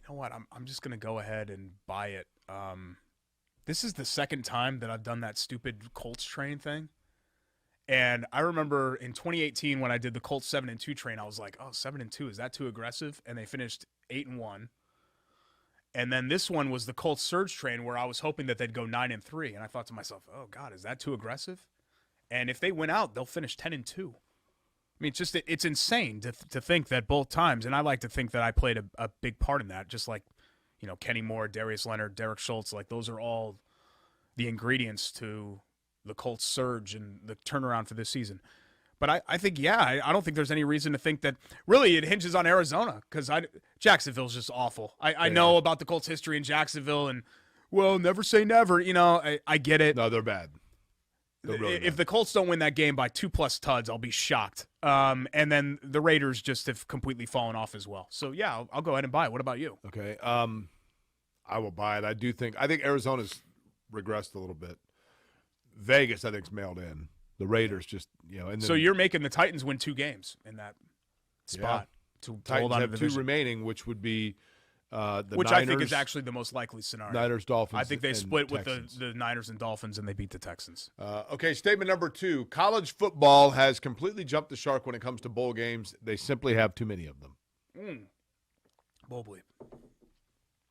B: You know what? I'm just gonna go ahead and buy it. This is the second time that I've done that stupid Colts train thing. And I remember in 2018 when I did the Colts 7-2 train, I was like, oh, 7-2, is that too aggressive? And they finished 8-1. And then this one was the Colts surge train where I was hoping that they'd go 9-3. And I thought to myself, oh, God, is that too aggressive? And if they win out, they'll finish 10-2. I mean, it's insane to think that both times, and I like to think that I played a big part in that, just like, you know, Kenny Moore, Darius Leonard, Derek Schultz, like those are all the ingredients to the Colts surge and the turnaround for this season. But I think, yeah, I don't think there's any reason to think that really it hinges on Arizona because Jacksonville's just awful. I know about the Colts history in Jacksonville and, well, never say never. You know, I get it.
A: No, they're bad. They're really
B: If
A: bad.
B: the Colts don't win that game by 2+ tuds, I'll be shocked. And then the Raiders just have completely fallen off as well. So, yeah, I'll go ahead and buy it. What about you?
A: Okay. I will buy it. I think Arizona's regressed a little bit. Vegas, I think, is mailed in. The Raiders just, you know. And then
B: So you're making the Titans win 2 games in that spot to hold
A: Titans
B: on to
A: have
B: the
A: 2
B: division,
A: remaining, which would be the
B: which
A: Niners,
B: I think is actually the most likely scenario.
A: Niners, Dolphins.
B: I think they
A: and
B: split
A: Texans.
B: with the Niners and Dolphins, and they beat the Texans.
A: Okay, statement number 2. College football has completely jumped the shark when it comes to bowl games. They simply have too many of them.
B: Bowl bleep.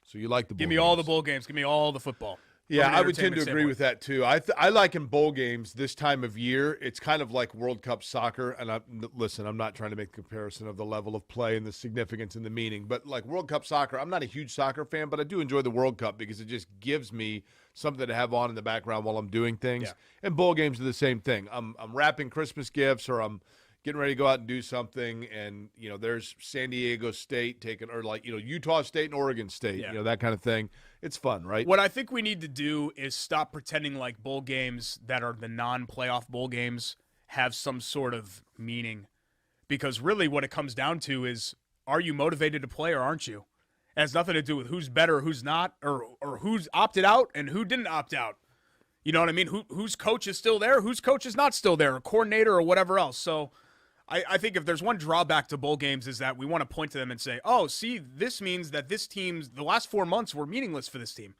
A: So you like the bowl
B: Give me all the
A: games.
B: bowl games. Give me all the football.
A: Yeah,
B: From an
A: I would tend to
B: entertainment
A: agree with
B: standpoint.
A: that too. I like in bowl games this time of year. It's kind of like World Cup soccer. And I'm not trying to make a comparison of the level of play and the significance and the meaning. But like World Cup soccer, I'm not a huge soccer fan, but I do enjoy the World Cup because it just gives me something to have on in the background while I'm doing things.
B: Yeah.
A: And bowl games are the same thing. I'm wrapping Christmas gifts or I'm getting ready to go out and do something, and there's San Diego State taking, or Utah State and Oregon State, that kind of thing. It's fun, right?
B: What I think we need to do is stop pretending like bowl games that are the non-playoff bowl games have some sort of meaning, because really what it comes down to is, are you motivated to play or aren't you? It has nothing to do with who's better, who's not, or who's opted out and who didn't opt out. You know what I mean? Whose coach is still there, whose coach is not still there, a coordinator or whatever else. So I think if there's one drawback to bowl games is that we want to point to them and say, oh, see, this means that this team's, the last 4 months were meaningless for this team.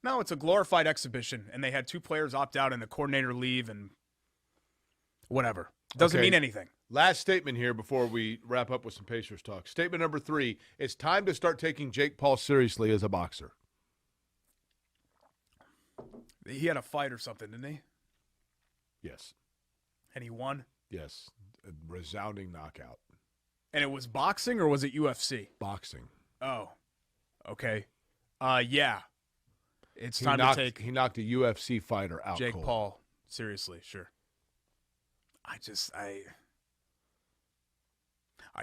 B: No, it's a glorified exhibition, and they had 2 players opt out and the coordinator leave and whatever. Doesn't
A: Okay.
B: mean anything.
A: Last statement here before we wrap up with some Pacers talk. Statement number 3, it's time to start taking Jake Paul seriously as a boxer.
B: He had a fight or something, didn't he?
A: Yes.
B: And he won?
A: Yes. A resounding knockout.
B: And it was boxing or was it UFC?
A: Boxing.
B: Oh, okay. Yeah. It's
A: He
B: time
A: knocked,
B: to take
A: he knocked a UFC fighter out
B: Jake
A: cold.
B: Paul seriously, sure. I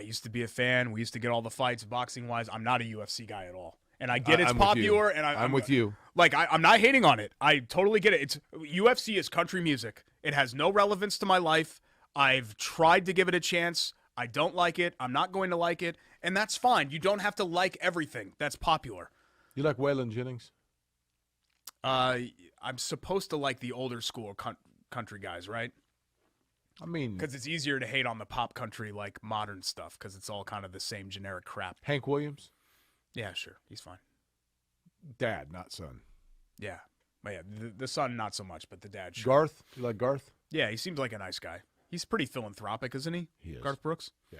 B: used to be a fan. We used to get all the fights boxing-wise. I'm not a UFC guy at all. And I get it's
A: I'm with you.
B: popular, and
A: I'm with you.
B: Like, I'm not hating on it. I totally get it. UFC is country music. It has no relevance to my life. I've tried to give it a chance. I don't like it. I'm not going to like it. And that's fine. You don't have to like everything that's popular.
A: You like Waylon Jennings?
B: I'm supposed to like the older school country guys, right?
A: I mean,
B: Because it's easier to hate on the pop country, like modern stuff, because it's all kind of the same generic crap.
A: Hank Williams?
B: Yeah, sure. He's fine.
A: Dad, not son.
B: Yeah. But yeah, the son, not so much, but the dad, sure.
A: Garth? You like Garth?
B: Yeah, he seems like a nice guy. He's pretty philanthropic, isn't he?
A: He is.
B: Garth Brooks?
A: Yeah.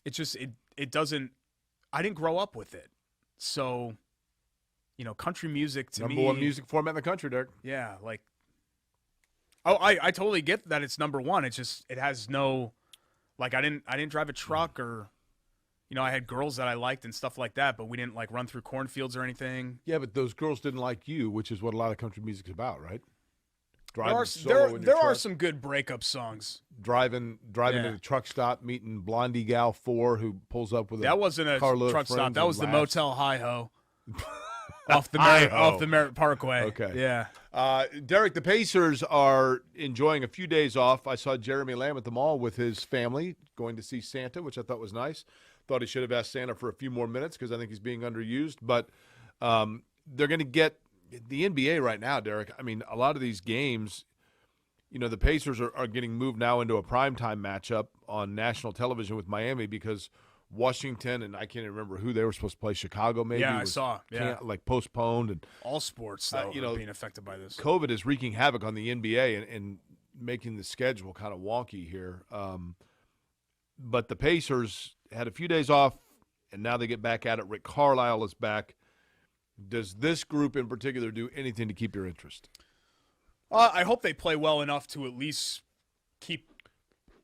B: It's just, it doesn't, I didn't grow up with it. So, country music to me.
A: Number 1 music format in the country, Derek.
B: Yeah, like, I totally get that it's number 1. It's just, it has no, like, I didn't drive a truck or, I had girls that I liked and stuff like that, but we didn't, like, run through cornfields or anything.
A: Yeah, but those girls didn't like you, which is what a lot of country music's about, right?
B: There are some good breakup songs.
A: Driving
B: Yeah.
A: to the truck stop, meeting Blondie Gal 4 who pulls up with
B: That wasn't a
A: carload of
B: truck stop.
A: friends
B: That
A: and
B: was the
A: laughs.
B: Motel Hi-Ho. off the
A: Hi-ho.
B: Merritt Parkway.
A: Okay.
B: Yeah.
A: Derek, the Pacers are enjoying a few days off. I saw Jeremy Lamb at the mall with his family going to see Santa, which I thought was nice. Thought he should have asked Santa for a few more minutes because I think he's being underused. But they're going to get the NBA right now, Derek. I mean, a lot of these games, the Pacers are getting moved now into a primetime matchup on national television with Miami because Washington, and I can't even remember who they were supposed to play, Chicago maybe.
B: Yeah, I
A: was
B: saw. Yeah.
A: postponed. And
B: All sports, though, are being affected by this.
A: COVID is wreaking havoc on the NBA and making the schedule kind of wonky here. But the Pacers had a few days off, and now they get back at it. Rick Carlisle is back. Does this group in particular do anything to keep your interest?
B: I hope they play well enough to at least keep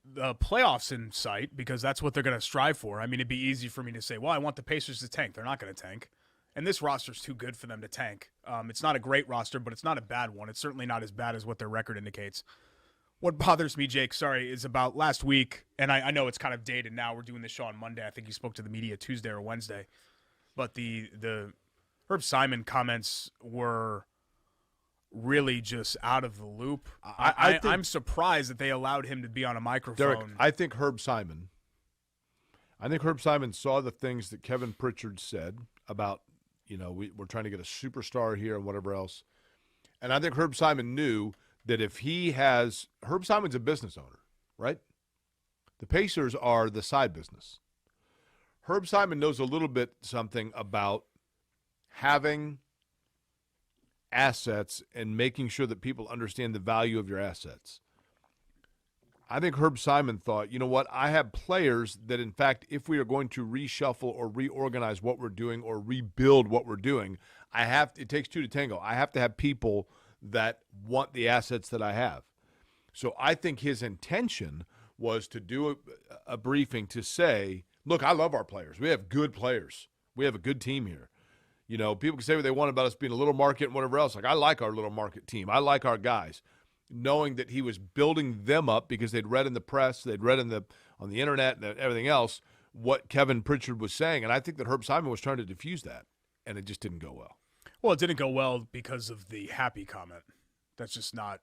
B: the playoffs in sight because that's what they're going to strive for. I mean, it'd be easy for me to say, well, I want the Pacers to tank. They're not going to tank. And this roster's too good for them to tank. It's not a great roster, but it's not a bad one. It's certainly not as bad as what their record indicates. What bothers me, Jake, is about last week, and I know it's kind of dated now. We're doing this show on Monday. I think you spoke to the media Tuesday or Wednesday. But the Herb Simon comments were really just out of the loop. I'm surprised that they allowed him to be on a microphone.
A: Derek, I think Herb Simon saw the things that Kevin Pritchard said about, we're trying to get a superstar here and whatever else. And I think Herb Simon knew that if Herb Simon's a business owner, right? The Pacers are the side business. Herb Simon knows a little bit something about having assets and making sure that people understand the value of your assets. I think Herb Simon thought, you know what, I have players that, in fact, if we are going to reshuffle or reorganize what we're doing or rebuild what we're doing, it takes two to tango. I have to have people that want the assets that I have. So I think his intention was to do a briefing to say, look, I love our players. We have good players. We have a good team here. People can say what they want about us being a little market and whatever else. Like, I like our little market team. I like our guys. Knowing that he was building them up because they'd read in the press, they'd read on the internet and everything else what Kevin Pritchard was saying. And I think that Herb Simon was trying to diffuse that, and it just didn't go well.
B: Well, it didn't go well because of the happy comment. That's just not,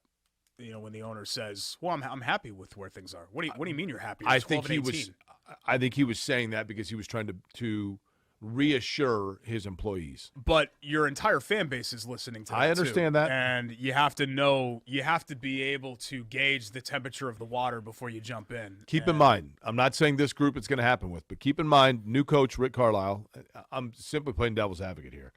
B: when the owner says, well, I'm happy with where things are. What do you mean you're happy?
A: I think he was saying that because he was trying to reassure his employees.
B: But your entire fan base is listening to that.
A: I understand that.
B: And you have to be able to gauge the temperature of the water before you jump in.
A: Keep in mind, I'm not saying this group it's going to happen with, but keep in mind, new coach Rick Carlisle, I'm simply playing devil's advocate here.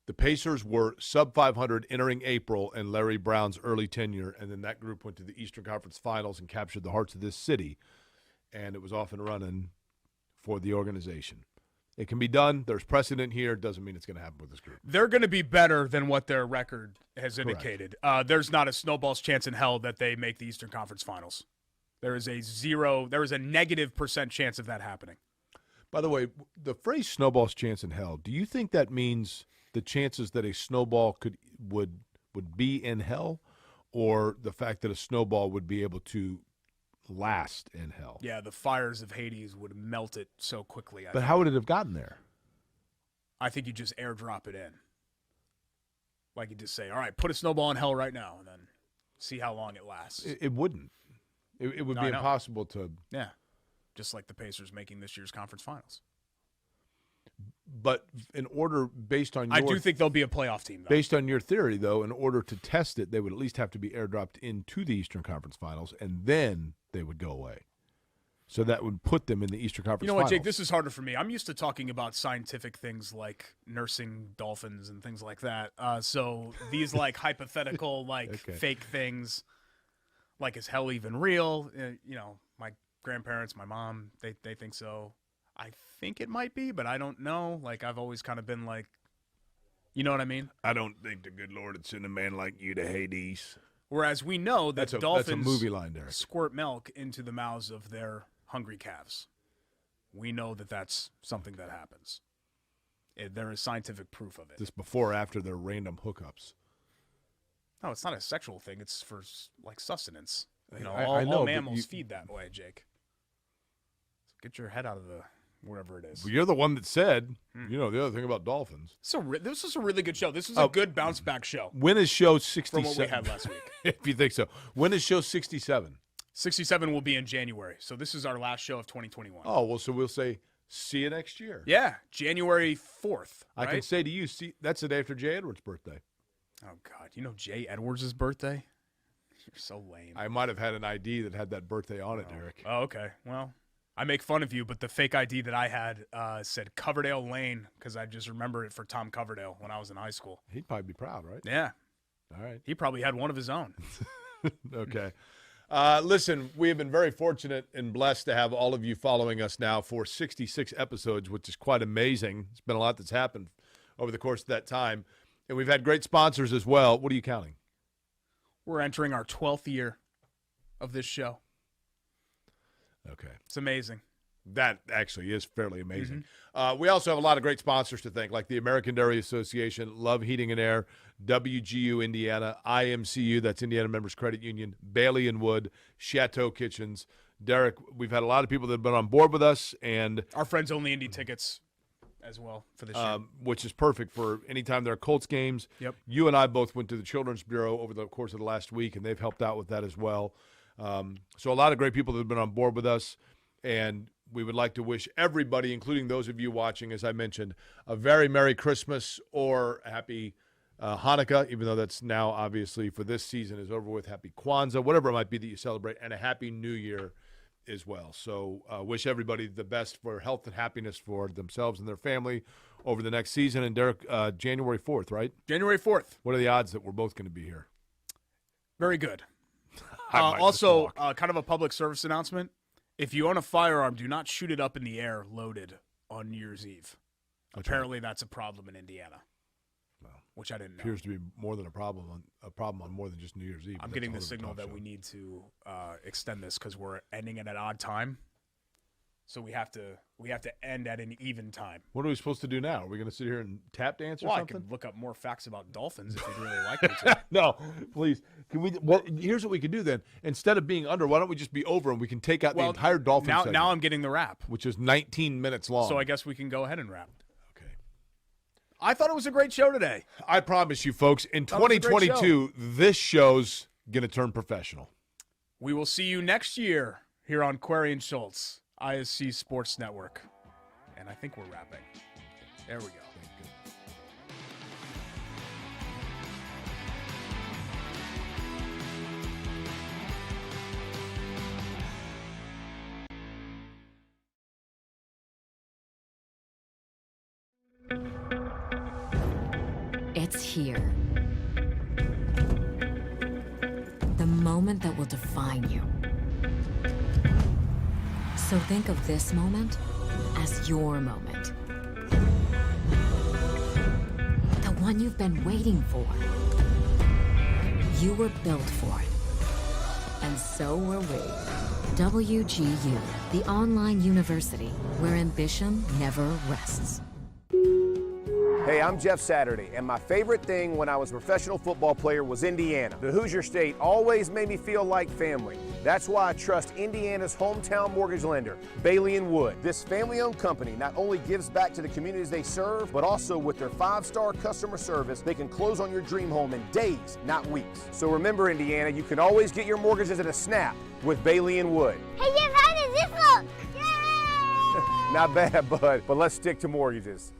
A: The Pacers were sub 500 entering April and Larry Brown's early tenure, and then that group went to the Eastern Conference Finals and captured the hearts of this city, and it was off and running for the organization. It can be done. There's precedent here. Doesn't mean it's going to happen with this group.
B: They're going to be better than what their record has indicated. There's not a snowball's chance in hell that they make the Eastern Conference Finals. There is a -% chance of that happening.
A: By the way, the phrase snowball's chance in hell, do you think that means the chances that a snowball would be in hell, or the fact that a snowball would be able to last in hell?
B: Yeah, the fires of Hades would melt it so quickly.
A: But how would it have gotten there?
B: I think you just airdrop it in. Like you just say, all right, put a snowball in hell right now, and then see how long it lasts.
A: It wouldn't. It would be impossible to.
B: Yeah, just like the Pacers making this year's conference finals.
A: But in order, based on your,
B: I do think they'll be a playoff team, though.
A: Based on your theory, though, in order to test it, they would at least have to be airdropped into the Eastern Conference Finals, and then they would go away. So that would put them in the Eastern Conference Finals.
B: You know what, Jake? This is harder for me. I'm used to talking about scientific things like nursing dolphins and things like that. So these like hypothetical, like fake things, like is hell even real? My grandparents, my mom, they think so. I think it might be, but I don't know. Like, I've always kind of been like, you know what I mean?
A: I don't think the good Lord would send a man like you to Hades.
B: Whereas we know that dolphins
A: that's a movie line, Derek.
B: Squirt milk into the mouths of their hungry calves. We know that that's something that happens. There is scientific proof of it.
A: This before or after their random hookups.
B: No, it's not a sexual thing. It's for, like, sustenance.
A: I know,
B: all mammals feed that way, Jake. So get your head out of wherever it is.
A: Well, you're the one that said, the other thing about dolphins.
B: So this is a really good show. This is a good bounce back show.
A: When is show 67?
B: From what we had last week.
A: If you think so. When is show 67?
B: 67 will be in January. So this is our last show of 2021.
A: Oh, well, so we'll say, see you next year.
B: Yeah, January 4th.
A: I can say to you, see, that's the day after Jay Edwards' birthday.
B: Oh, God. You know Jay Edwards' birthday? You're so lame.
A: I might have had an ID that had that birthday on it, Derek.
B: Oh, okay. Well, I make fun of you, but the fake ID that I had said Coverdale Lane because I just remember it for Tom Coverdale when I was in high school.
A: He'd probably be proud, right?
B: Yeah.
A: All right.
B: He probably had one of his own.
A: Okay. Listen, we have been very fortunate and blessed to have all of you following us now for 66 episodes, which is quite amazing. It's been a lot that's happened over the course of that time. And we've had great sponsors as well. What are you counting?
B: We're entering our 12th year of this show.
A: Okay.
B: It's amazing.
A: That actually is fairly amazing. We also have a lot of great sponsors to thank, like the American Dairy Association, Love Heating and Air, WGU Indiana, IMCU, that's Indiana Members Credit Union, Bailey and Wood, Chateau Kitchens. Derek, we've had a lot of people that have been on board with us. And
B: our friends Only Indy tickets as well for this year.
A: Which is perfect for anytime there are Colts games.
B: Yep.
A: You and I both went to the Children's Bureau over the course of the last week, and they've helped out with that as well. So a lot of great people that have been on board with us, and we would like to wish everybody, including those of you watching, as I mentioned, a very Merry Christmas or Happy Hanukkah, even though that's now obviously for this season is over with. Happy Kwanzaa, whatever it might be that you celebrate, and a Happy New Year as well. So wish everybody the best for health and happiness for themselves and their family over the next season. And Derek, January 4th, right?
B: January 4th.
A: What are the odds that we're both going to be here?
B: Very good. Also, kind of a public service announcement. If you own a firearm, do not shoot it up in the air loaded on New Year's Eve. Apparently, that's a problem in Indiana, which I didn't know.
A: Appears to be more than a problem on more than just New Year's Eve.
B: I'm getting the signal that we need to extend this because we're ending at an odd time. So we have to end at an even time.
A: What are we supposed to do now? Are we going to sit here and tap dance or
B: something?
A: something?
B: I could look up more facts about dolphins if you'd really like me to.
A: No, please. Can we? Well, here's what we can do then. Instead of being under, why don't we just be over and we can take out the entire dolphin segment,
B: now I'm getting the wrap,
A: which is 19 minutes long.
B: So I guess we can go ahead and wrap.
A: Okay.
B: I thought it was a great show today.
A: I promise you, folks, in 2022, this show's going to turn professional.
B: We will see you next year here on Query and Schultz, ISC Sports Network. And I think we're wrapping. There we go.
C: It's here. The moment that will define you. So think of this moment as your moment. The one you've been waiting for. You were built for it. And so were we. WGU, the online university where ambition never rests.
D: Hey, I'm Jeff Saturday, and my favorite thing when I was a professional football player was Indiana. The Hoosier State always made me feel like family. That's why I trust Indiana's hometown mortgage lender, Bailey & Wood. This family-owned company not only gives back to the communities they serve, but also with their 5-star customer service, they can close on your dream home in days, not weeks. So remember, Indiana, you can always get your mortgages at a snap with Bailey & Wood.
E: Hey, Jeff, how does this look? Yay!
D: Not bad, bud, but let's stick to mortgages.